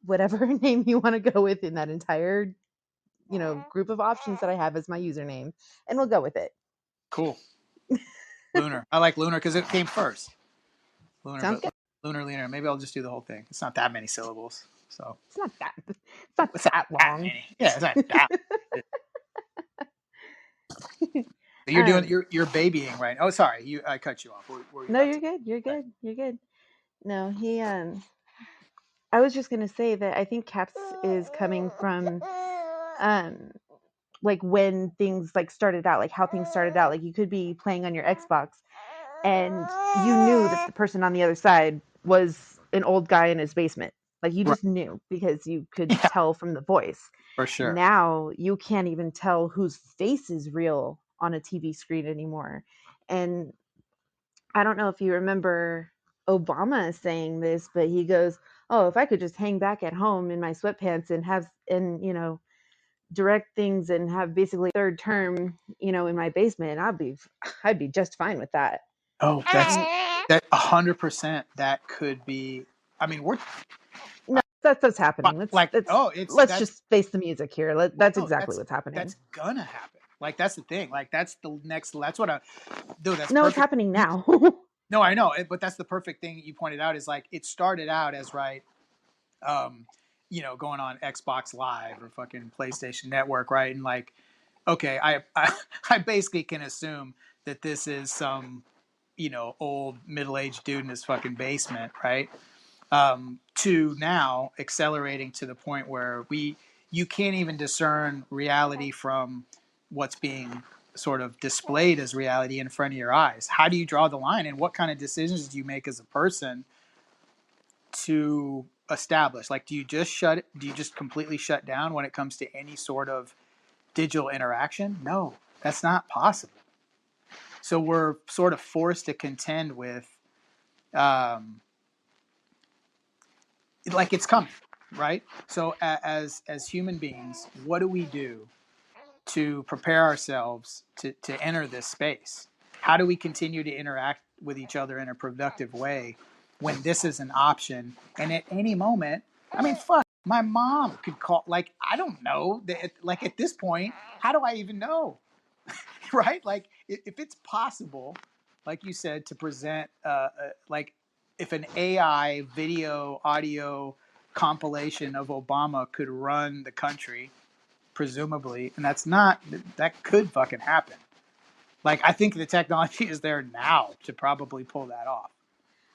whatever name you want to go with in that entire, group of options that I have as my username, and we'll go with it. Cool. Lunar. I like Lunar because it came first. Lunar. Sounds good. LunarLina. Maybe I'll just do the whole thing. It's not that many syllables, so it's not that long. Yeah, it's not that. So you're doing you're babying, right? Oh, sorry, I cut you off. No, you're good. You're good. You're good. No, he I was just gonna say that I think Kapz is coming from like when things like started out, like how things started out. Like you could be playing on your Xbox and you knew that the person on the other side was an old guy in his basement. Like you just knew because you could tell from the voice. For sure. Now you can't even tell whose face is real on a TV screen anymore. And I don't know if you remember Obama saying this, but he goes, "Oh, if I could just hang back at home in my sweatpants and direct things and have basically third term, in my basement, I'd be just fine with that." Oh, that 100%. That could be. I mean, that's happening. Let's just face the music here. That's exactly what's happening. That's gonna happen. Like that's the thing. Like that's the next. That's what That's no, it's happening now. No, I know, but that's the perfect thing you pointed out. Is like it started out as going on Xbox Live or fucking PlayStation Network, right? And like, okay, I basically can assume that this is some old middle-aged dude in his fucking basement, right? To now accelerating to the point where you can't even discern reality from what's being sort of displayed as reality in front of your eyes. How do you draw the line, and what kind of decisions do you make as a person to establish? Like, do you just completely shut down when it comes to any sort of digital interaction? No, that's not possible. So we're sort of forced to contend with like it's coming, right? So as human beings, what do we do to prepare ourselves to enter this space? How do we continue to interact with each other in a productive way when this is an option? And at any moment, I mean, fuck, my mom could call. Like, I don't know. Like at this point, how do I even know? Right? Like if it's possible, like you said, to present like if an AI video audio compilation of Obama could run the country, presumably, and that could fucking happen. Like I think the technology is there now to probably pull that off.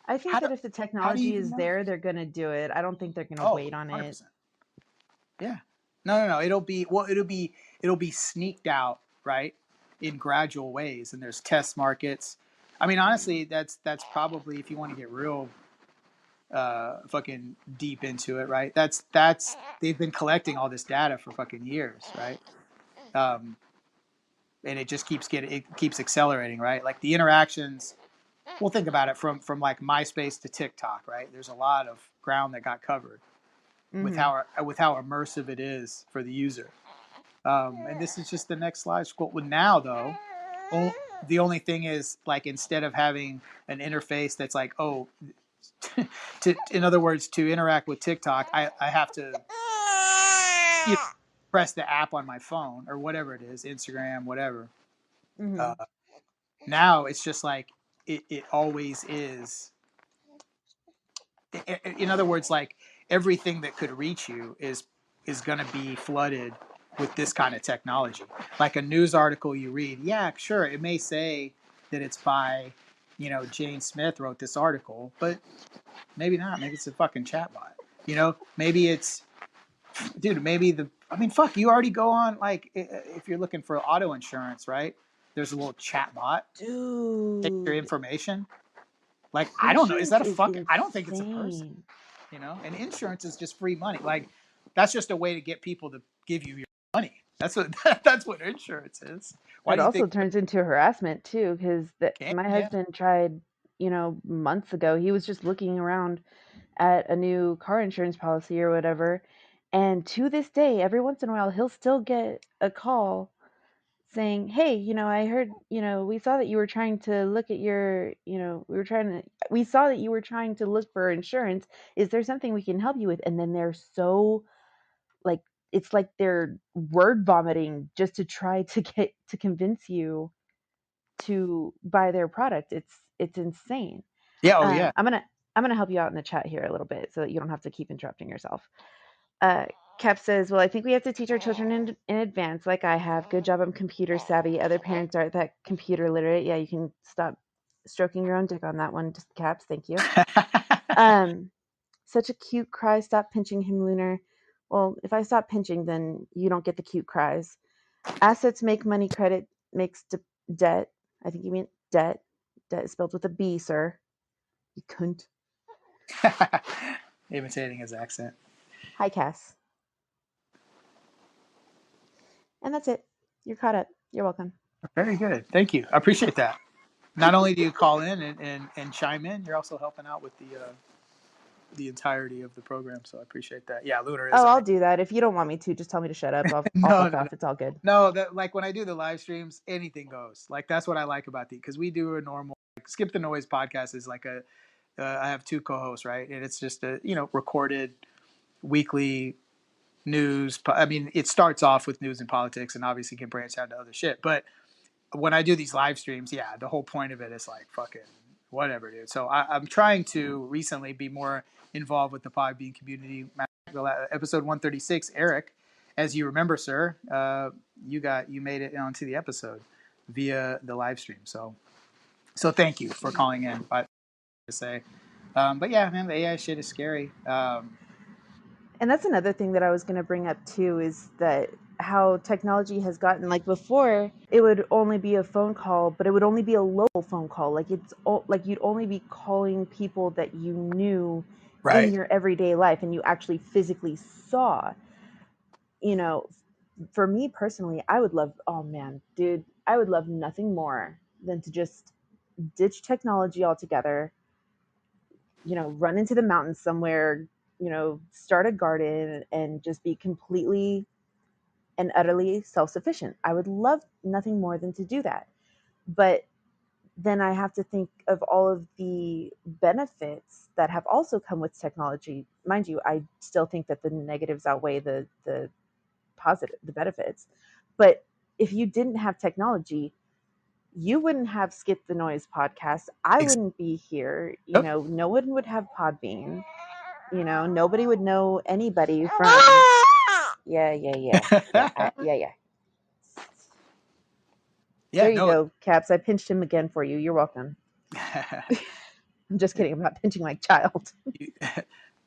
I think that if the technology is there, they're gonna do it. I don't think they're gonna wait on 100%. It. Yeah. No. It'll be sneaked out, right? In gradual ways, and there's test markets. I mean, honestly, that's probably, if you want to get real fucking deep into it, right? That's they've been collecting all this data for fucking years, right? And it just keeps accelerating, right? Like the interactions. We'll think about it from like MySpace to TikTok, right? There's a lot of ground that got covered with how immersive it is for the user. And this is just the next slide. Now, though, The only thing is, like, instead of having an interface that's like, oh, in other words, to interact with TikTok, I have to press the app on my phone or whatever it is, Instagram, whatever. Mm-hmm. Now it's just like it always is. In other words, like everything that could reach you is going to be flooded with this kind of technology. Like a news article you read, yeah, sure, it may say that it's by, Jane Smith wrote this article, but maybe not. Maybe it's a fucking chatbot. Maybe it's, dude. Fuck. You already go on, like, if you're looking for auto insurance, right? There's a little chatbot. Dude, Take your information. Like, I don't know. Is that a fucking? I don't think it's a person. And insurance is just free money. Like, that's just a way to get people to give you your money. That's what insurance is. Why it do you also think turns into harassment too, because my husband tried, months ago. He was just looking around at a new car insurance policy or whatever, and to this day, every once in a while, he'll still get a call saying, "Hey, I heard, we saw that you were trying to look at your, we saw that you were trying to look for insurance. Is there something we can help you with?" And then they're so, like, it's like they're word vomiting just to try to convince you to buy their product. It's insane. Yeah. Oh yeah. I'm gonna help you out in the chat here a little bit so that you don't have to keep interrupting yourself. Kapz says, "Well, I think we have to teach our children in advance, like I have. Good job, I'm computer savvy. Other parents aren't that computer literate." Yeah, you can stop stroking your own dick on that one, just Kapz. Thank you. Such a cute cry. Stop pinching him, Lunar. Well, if I stop pinching, then you don't get the cute cries. Assets make money. Credit makes debt. I think you mean debt. Debt is spelled with a B, sir. You cunt. Imitating his accent. Hi, Cass. And that's it. You're caught up. You're welcome. Very good. Thank you. I appreciate that. Not only do you call in and chime in, you're also helping out with the entirety of the program. So I appreciate that. Yeah, Lunar is. Oh, I'll do that. If you don't want me to, just tell me to shut up. I'll fuck off. It's all good. No, that, like, when I do the live streams, anything goes. Like, that's what I like about because we do a normal, like, Skip the Noise podcast is like I have two co-hosts, right? And it's just a, recorded weekly news. I mean, it starts off with news and politics and obviously can branch out to other shit. But when I do these live streams, yeah, the whole point of it is like fucking whatever, dude. So I'm trying to recently be more involved with the Podbean community. Episode 136, Erik, as you remember, sir, you made it onto the episode via the live stream. So thank you for calling in. I to say, but yeah, man, the AI shit is scary. And that's another thing that I was going to bring up too, is that how technology has gotten, like, before it would only be a phone call, but it would only be a local phone call. Like, like you'd only be calling people that you knew in your everyday life and you actually physically saw. For me personally, I would love, oh man, dude, I would love nothing more than to just ditch technology altogether, run into the mountains somewhere, start a garden and just be completely and utterly self-sufficient. I would love nothing more than to do that. But then I have to think of all of the benefits that have also come with technology. Mind you, I still think that the negatives outweigh the benefits. But if you didn't have technology, you wouldn't have Skip the Noise podcast. I wouldn't be here. No one would have Podbean. Nobody would know anybody from. Yeah. There you go, Kapz. I pinched him again for you. You're welcome. I'm just kidding. I'm not pinching my child.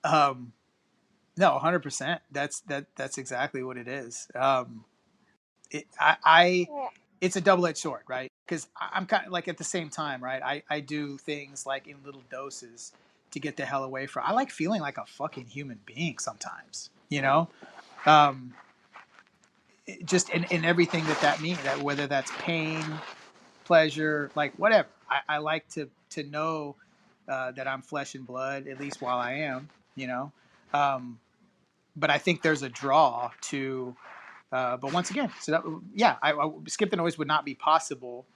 No, 100%. That's exactly what it is. It's a double-edged sword, right? Because I'm kind of like, at the same time, right? I do things like in little doses to get the hell away from. I like feeling like a fucking human being sometimes, just in everything that means, that whether that's pain, pleasure, like whatever. I like to know that I'm flesh and blood, at least while I am, but I think there's a draw to, but once again, so that, yeah, I Skip the Noise would not be possible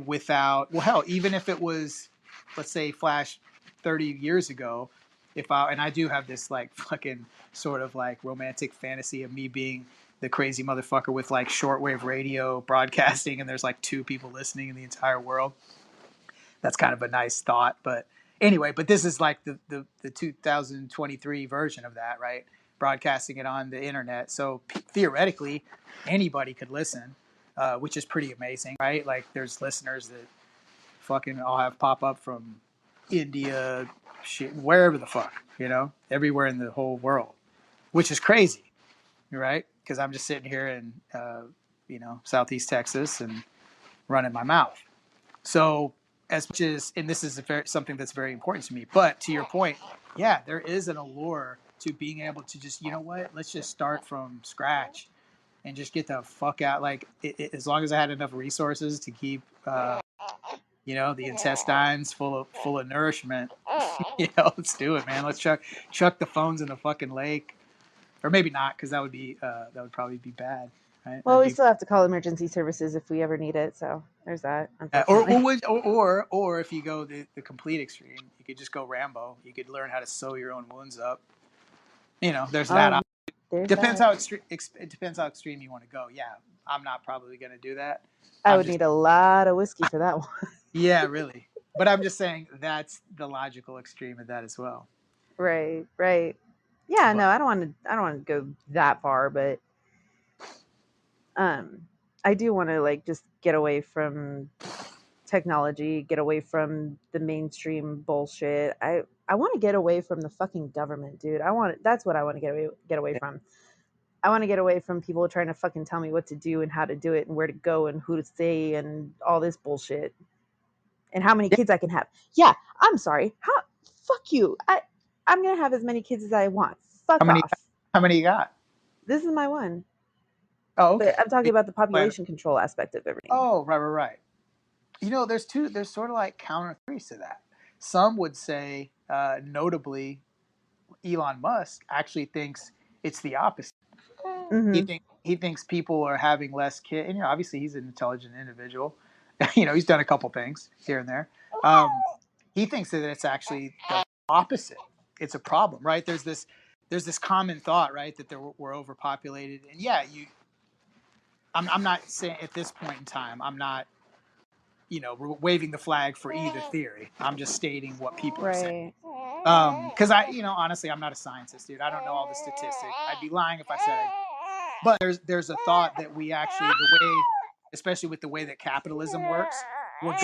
without, well, hell, even if it was, let's say, Flash 30 years ago, and I do have this like fucking sort of like romantic fantasy of me being the crazy motherfucker with like shortwave radio broadcasting, and there's like 2 people listening in the entire world. That's kind of a nice thought, but anyway, but this is like the 2023 version of that, right? Broadcasting it on the internet, so theoretically anybody could listen, which is pretty amazing, right? Like there's listeners that fucking all have pop up from India, shit, wherever the fuck, everywhere in the whole world, which is crazy, right? Because I'm just sitting here in Southeast Texas and running my mouth. So as much as, and this is something that's very important to me, but to your point, yeah, there is an allure to being able to just, you know what, let's just start from scratch and just get the fuck out. Like as long as I had enough resources to keep, the intestines full of nourishment, let's do it, man. Let's chuck the phones in the fucking lake, or maybe not, because that would probably be bad. Right? Well, we still have to call emergency services if we ever need it. So there's that. Or if you go the complete extreme, you could just go Rambo. You could learn how to sew your own wounds up. There's that. Depends how extreme you want to go. Yeah, I'm not probably going to do that. I would need a lot of whiskey for that one. Yeah, really. But I'm just saying that's the logical extreme of that as well. Right. Yeah, no, I don't want to go that far, but I do want to like just get away from technology, get away from the mainstream bullshit. I want to get away from the fucking government, dude. That's what I want to get away from. I want to get away from people trying to fucking tell me what to do and how to do it and where to go and who to say and all this bullshit. And how many kids I can have. Yeah, I'm sorry. Fuck you. I'm going to have as many kids as I want. Fuck off. How many you got? This is my one. Oh, okay. But I'm talking about the population control aspect of everything. Oh, right. There's sort of like counter theories to that. Some would say, notably, Elon Musk actually thinks it's the opposite. Mm-hmm. He thinks people are having less kids, and obviously he's an intelligent individual. He's done a couple things here and there. He thinks that it's actually the opposite. It's a problem, right? There's this common thought, right, that we're overpopulated, and yeah, I'm not saying at this point in time, I'm not, waving the flag for either theory. I'm just stating what people are saying. Because honestly, I'm not a scientist, dude. I don't know all the statistics. I'd be lying if I said it. But there's a thought that we actually, especially with the way that capitalism works, we're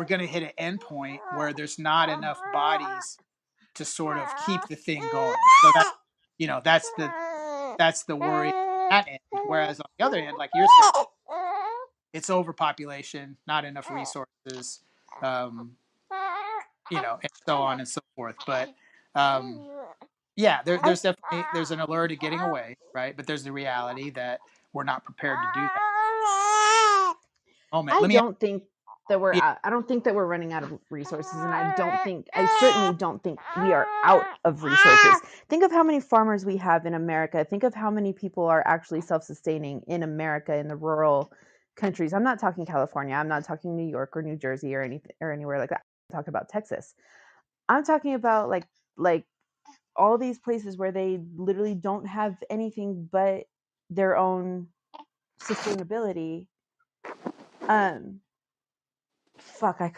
gonna hit an end point where there's not enough bodies to sort of keep the thing going. So that's the worry at end. Whereas on the other end, like you're saying, it's overpopulation, not enough resources, and so on and so forth. But yeah, there's definitely an allure to getting away, right? But there's the reality that we're not prepared to do that. I don't think that we're running out of resources, and I certainly don't think we are out of resources. Think of how many farmers we have in America. Think of how many people are actually self-sustaining in America, in the rural countries. I'm not talking California. I'm not talking New York or New Jersey or anything or anywhere like that. I'm talking about Texas. I'm talking about like all these places where they literally don't have anything but their own sustainability. Fuck, I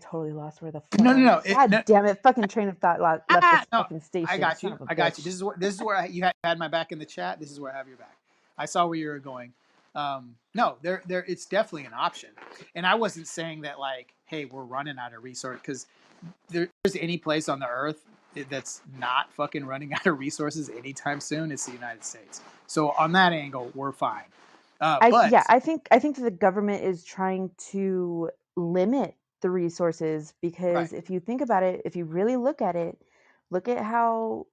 totally lost where the fuck. No. God damn it! Fucking train of thought left the fucking station. I got you. This is where you had my back in the chat. This is where I have your back. I saw where you were going. No, there, it's definitely an option. And I wasn't saying that like, hey, we're running out of resources, because there's any place on the earth that's not fucking running out of resources anytime soon. It's the United States. So on that angle, we're fine. I think that the government is trying to limit the resources, because if you think about it, if you really look at it, look at how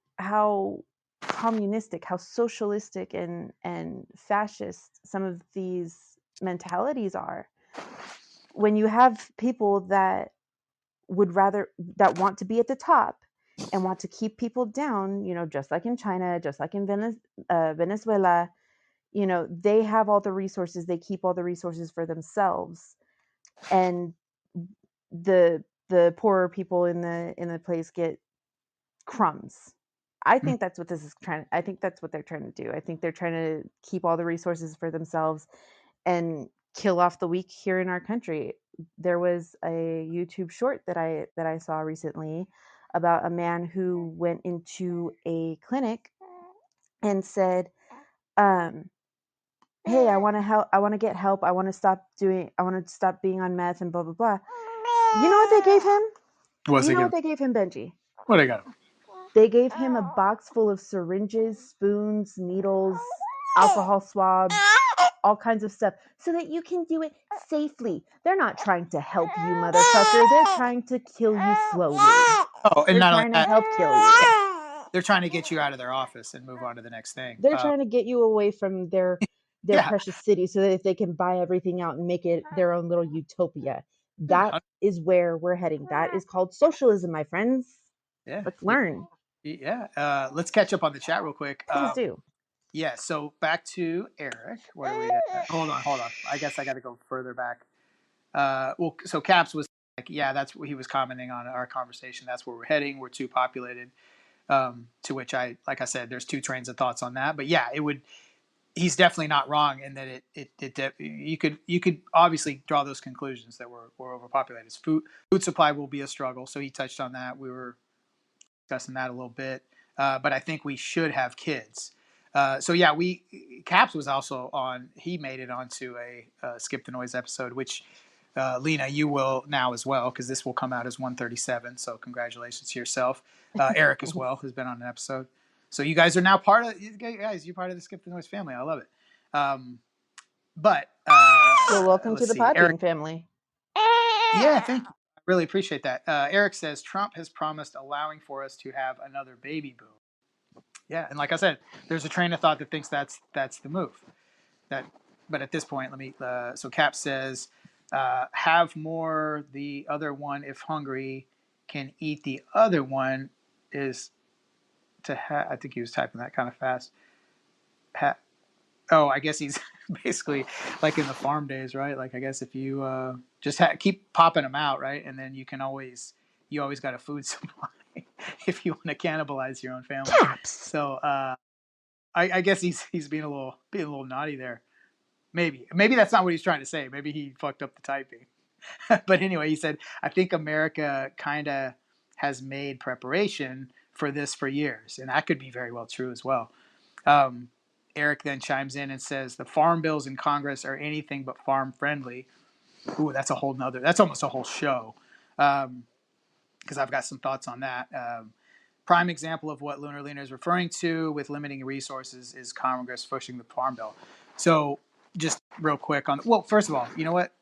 communistic, how socialistic and fascist some of these mentalities are. When you have people that want to be at the top and want to keep people down, just like in China, just like in Venezuela, they have all the resources, they keep all the resources for themselves. and the poorer people in the place get crumbs. I think that's what I think that's what they're trying to do. I think they're trying to keep all the resources for themselves and kill off the weak here in our country. There was a YouTube short that I saw recently about a man who went into a clinic and said, hey, I want to help, I want to get help, I want to stop being on meth and blah blah blah. You know what they gave him? What they gave him, Benji? What I got? They gave him a box full of syringes, spoons, needles, alcohol swabs, all kinds of stuff, so that you can do it safely. They're not trying to help you, motherfucker. They're trying to kill you slowly. Oh, and they're trying to help kill you. They're trying to get you out of their office and move on to the next thing. They're trying to get you away from their precious city so that they can buy everything out and make it their own little utopia. That is where we're heading. That is called socialism, my friends. Yeah. Let's learn. Yeah. Let's catch up on the chat real quick. Please do. Yeah, so back to Erik. Where are we at? Hold on. I guess I got to go further back. So Kapz was like, yeah, that's what he was commenting on our conversation. That's where we're heading. We're too populated. To which like I said, there's two trains of thoughts on that. But yeah, he's definitely not wrong in that you could obviously draw those conclusions that we're overpopulated. Food supply will be a struggle. So he touched on that. We were discussing that a little bit. But I think we should have kids. So yeah, Kapz was also on. He made it onto a Skip the Noise episode, which Lina, you will now as well, because this will come out as 137. So congratulations to yourself. Erik as well has been on an episode. So you guys are now you're part of the Skip the Noise family. I love it. But so welcome to the Podbean family. Yeah, thank you. I really appreciate that. Erik says Trump has promised allowing for us to have another baby boom. Yeah, and like I said, there's a train of thought that thinks that's the move. But at this point, let me. So Kapz says, have more. The other one, if hungry, can eat the other one. Is to have. I think he was typing that kind of fast. I guess he's basically like in the farm days, right? Like I guess if you just keep popping them out, right, and then you always got a food supply. If you want to cannibalize your own family. Kapz. So I guess he's being a little naughty there. Maybe that's not what he's trying to say. Maybe he fucked up the typing. But anyway, he said, I think America kind of has made preparation for this for years. And that could be very well true as well. Erik then chimes in and says, the farm bills in Congress are anything but farm friendly. Ooh, that's almost a whole show. Because I've got some thoughts on that. Prime example of what LunarLina is referring to with limiting resources is Congress pushing the farm bill. So just real quick first of all, you know what?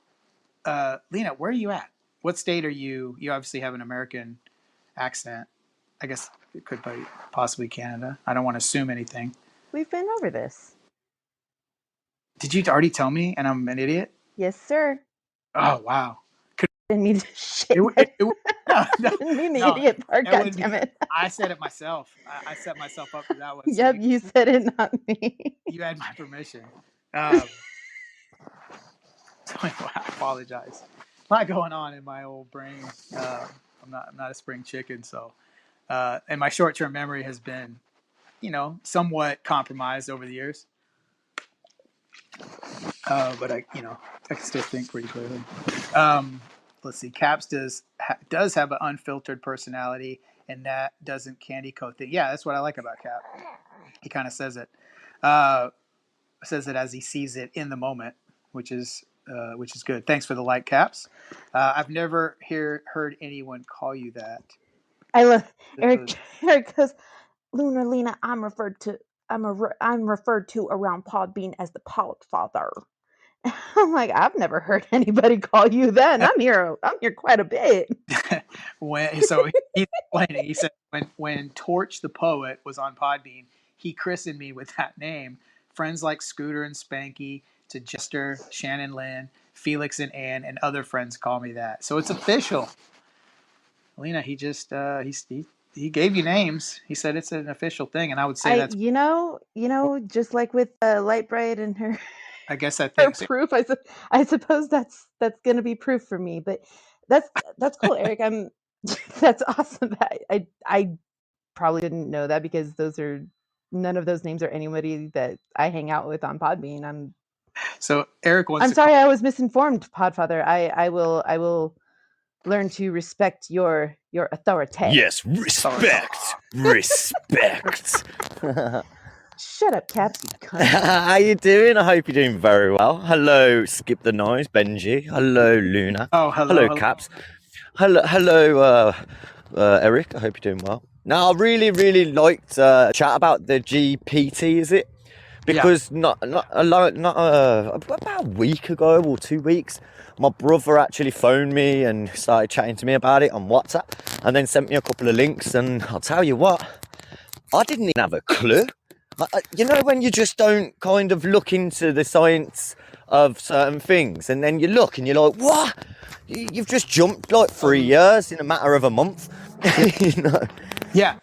Lina, where are you at? What state are you? You obviously have an American accent. I guess it could be possibly Canada. I don't want to assume anything. We've been over this. Did you already tell me and I'm an idiot? Yes, sir. Oh, wow. Didn't mean to shake. Didn't mean the idiot part. God damn it! I said it myself. I set myself up for that one. Yep, you said it, not me. You had my permission. So I apologize. A lot going on in my old brain. I'm not a spring chicken, so and my short-term memory has been, somewhat compromised over the years. But I can still think pretty clearly. Let's see. Kapz does have an unfiltered personality, and that doesn't candy coat thing. Yeah, that's what I like about Cap. He kind of says it. Says it as he sees it in the moment, which is good. Thanks for the like, Kapz. I've never heard anyone call you that. I love Erik. Erik goes, LunarLina. I'm referred to around Podbean as the Podfather. I'm like, I've never heard anybody call you that. And I'm here quite a bit. He's explaining. He said when Torch the Poet was on Podbean, he christened me with that name. Friends like Scooter and Spanky, to Jester, Shannon Lynn, Felix and Ann, and other friends call me that. So it's official. Lina, he just he gave you names. He said it's an official thing, and I would say that's just like with Light Bright and her I guess I For think so. proof, I suppose that's going to be proof for me. But that's cool, Erik. That's awesome. I probably didn't know that because none of those names are anybody that I hang out with on Podbean. So Erik wants I'm to sorry, I was misinformed, Podfather. I will learn to respect your authority. Yes, respect. Respect. Shut up, Kapz, you cunt. How you doing? I hope you're doing very well. Hello, Skip the Noise, Benji. Hello, Luna. Oh, hello. Kapz. Hello, Erik. I hope you're doing well. Now, I really liked chat about the GPT. Is it? Because not about a week ago or 2 weeks, my brother actually phoned me and started chatting to me about it on WhatsApp, and then sent me a couple of links. And I'll tell you what, I didn't even have a clue. You know, when you just don't kind of look into the science of certain things, and then you look and you're like, what? You've just jumped like 3 years in a matter of a month. You know? Yeah.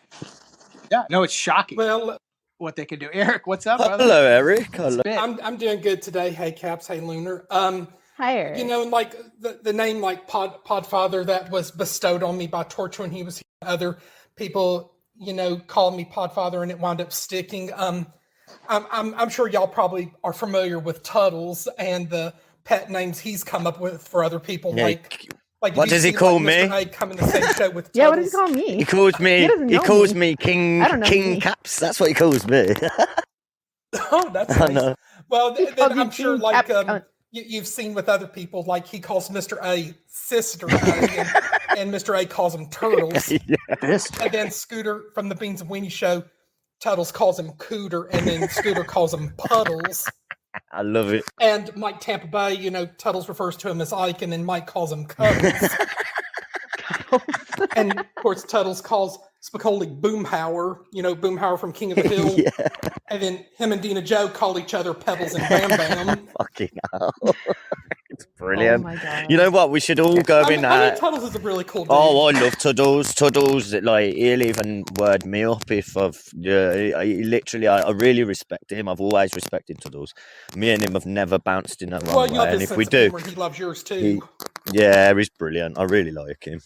No, it's shocking. Well, what they can do. Erik, what's up, brother? Hello, Erik. Hello. I'm doing good today. Hey, Kapz. Hey, Lunar. Hi, Erik. You know, like the name like Podfather that was bestowed on me by Torch when he was here. Other people, you know, called me Podfather, and it wound up sticking. I'm sure y'all probably are familiar with Tuddles and the pet names he's come up with for other people. Yeah, Like what does he call me? Mr. A come in the same show with Tuddles. Yeah, what does he call me? He calls me King Kapz. That's what he calls me. Oh, that's nice. know. Well, then I'm sure, King like, Kapz. you've seen with other people, like he calls Mr. A Sister A, and Mr. A calls him Turtles. Yeah. And then Scooter from the Beans and Weenie Show, Tuddles calls him Cooter, and then Scooter calls him Puddles. I love it. And Mike Tampa Bay, you know, Tuddles refers to him as Ike, and then Mike calls him Cuddles. And of course, Tuddles calls Spicoli Boomhauer, you know, Boomhauer from King of the Hill. Yeah. And then him and Dina Joe call each other Pebbles and Bam Bam. Fucking hell. It's brilliant. Oh my God. You know what? We should all go in I there. mean, Tuddles is a really cool dude. Oh, I love Tuddles. Tuddles, like, he'll even word me up if I've... I really respect him. I've always respected Tuddles. Me and him have never bounced in that wrong way. And if we do... He loves yours too. He's brilliant. I really like him.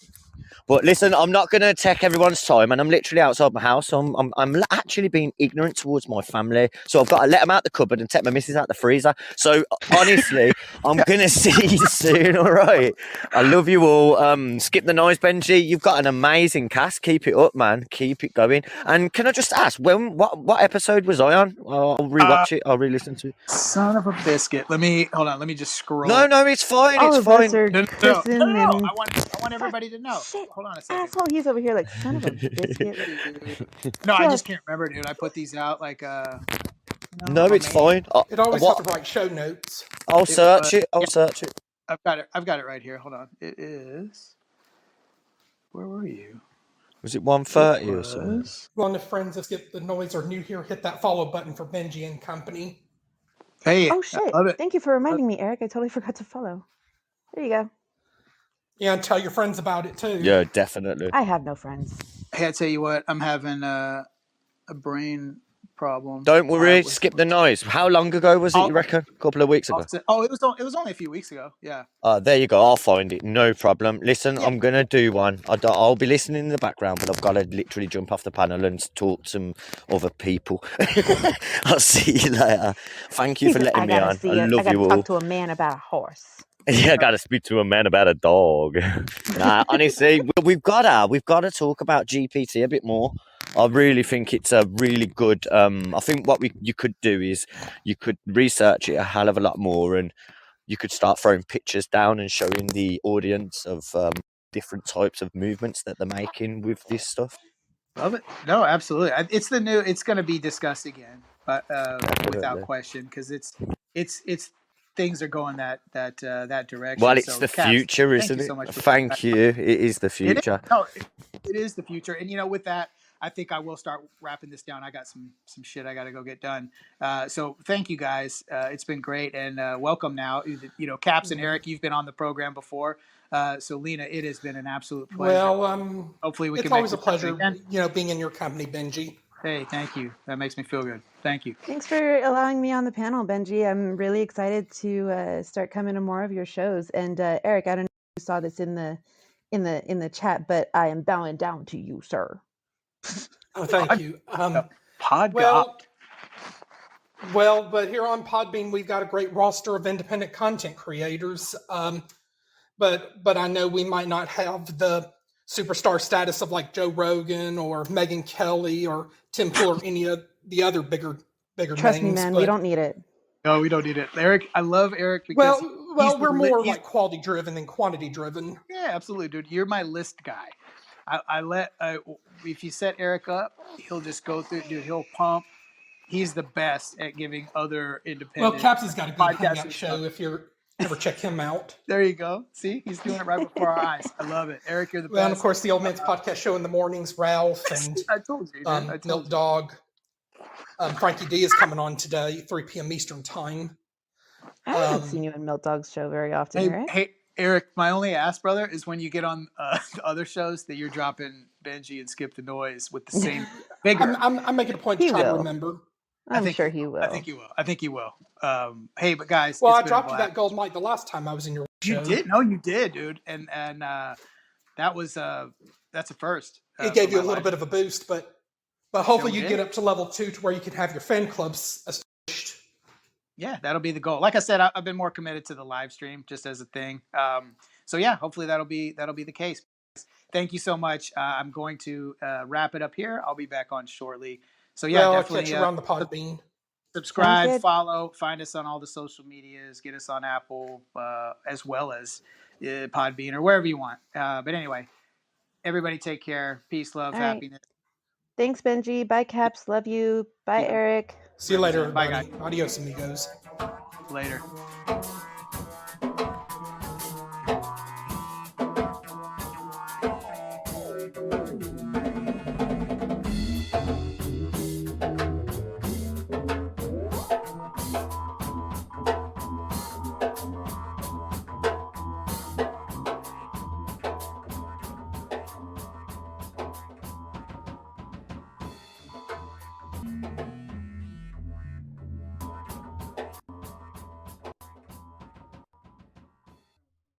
But listen, I'm not going to take everyone's time, and I'm literally outside my house. So I'm actually being ignorant towards my family. So I've got to let them out the cupboard and take my missus out the freezer. So honestly, I'm going to see you soon, all right? I love you all. Skip the Noise, Benji. You've got an amazing cast. Keep it up, man. Keep it going. And can I just ask, what episode was I on? I'll rewatch it. I'll re-listen to it. Son of a biscuit. Let me just scroll. No, it's fine. All It's of fine. us are No. Kristen I and want everybody to know. Shit. Hold on a second. asshole. He's over here like son of a biscuit. No, I just can't remember, dude. I put these out like No, it's fine. It always have to write show notes. I'll search it. Search it. I've got it right here. Hold on. It is. Where were you? Was it 1:30 or something? One of the friends that Skip the Noise are new here, hit that follow button for Benji and company. Hey. Oh shit! I love it. Thank you for reminding me, Erik. I totally forgot to follow. There you go. Yeah, and tell your friends about it too. Yeah, definitely. I have no friends. Hey, I tell you what, I'm having a brain problem. Don't worry, Skip the Noise. How long ago was it, you reckon? A couple of weeks ago? It was only a few weeks ago, yeah. There you go. I'll find it. No problem. Listen, I'm going to do one. I'll be listening in the background, but I've got to literally jump off the panel and talk to some other people. I'll see you later. Thank you for letting me on. I love you all. I got to talk to a man about a horse. Yeah, I got to speak to a man about a dog. Nah, honestly, we've got to talk about GPT a bit more. I really think it's a really good. I think what you could do is you could research it a hell of a lot more, and you could start throwing pictures down and showing the audience of different types of movements that they're making with this stuff. Love it. No, absolutely. It's going to be discussed again, but without question, because it's things are going that direction. Well, it's the future, isn't it? Thank you. It is the future. It is the future. And with that, I think I will start wrapping this down. I got some shit I got to go get done. So thank you guys. It's been great, and welcome now. Kapz and Erik, you've been on the program before. So Lina, it has been an absolute pleasure. Well, hopefully we it's can. It's always a pleasure, being in your company, Benji. Hey, thank you. That makes me feel good. Thank you. Thanks for allowing me on the panel, Benji. I'm really excited to start coming to more of your shows. And Erik, I don't know if you saw this in the chat, but I am bowing down to you, sir. Oh, thank you. Well, But here on Podbean, we've got a great roster of independent content creators. But I know we might not have the superstar status of like Joe Rogan or Megyn Kelly or Tim Pool or any of the other bigger Trust names. me, man, we don't need it. No, we don't need it. Erik, I love Erik because we're more like quality driven than quantity driven. Yeah, absolutely, dude. You're my list guy. If you set Erik up, he'll just go through, dude. He'll pump. He's the best at giving other independent. Well, Kapz has got a good hangout show. Stuff. If you ever check him out. There you go. See, he's doing it right before our eyes. I love it, Erik. You're the best. And of course, the Old Man's Podcast Show in the mornings. Ralph and I told you, Milk Dog. Frankie D is coming on today, 3 p.m. Eastern time. I haven't seen you in Milk Dog's show very often, right? Hey, Erik, my only ask, brother, is when you get on the other shows that you're dropping Benji and Skip the Noise with the same vigor. I'm making a point to try to remember. I'm sure he will. I think you will. Hey, but guys. Well, I dropped you that gold mic the last time I was in your show. You did? No, you did, dude. And that was that's a first. It gave you a little bit of a boost, but hopefully you get up to level 2 to where you can have your fan clubs established. Yeah, that'll be the goal. Like I said, I've been more committed to the live stream just as a thing. So yeah, hopefully that'll be the case. Thank you so much. I'm going to wrap it up here. I'll be back on shortly. So yeah, definitely I'll catch you around the Podbean. Subscribe, follow, find us on all the social medias, get us on Apple as well as Podbean or wherever you want. But anyway, everybody take care. Peace, love, happiness. Thanks, Benji. Bye, Kapz. Love you. Bye, Erik. See you later, everybody. Bye, guys. Adios, amigos. Later.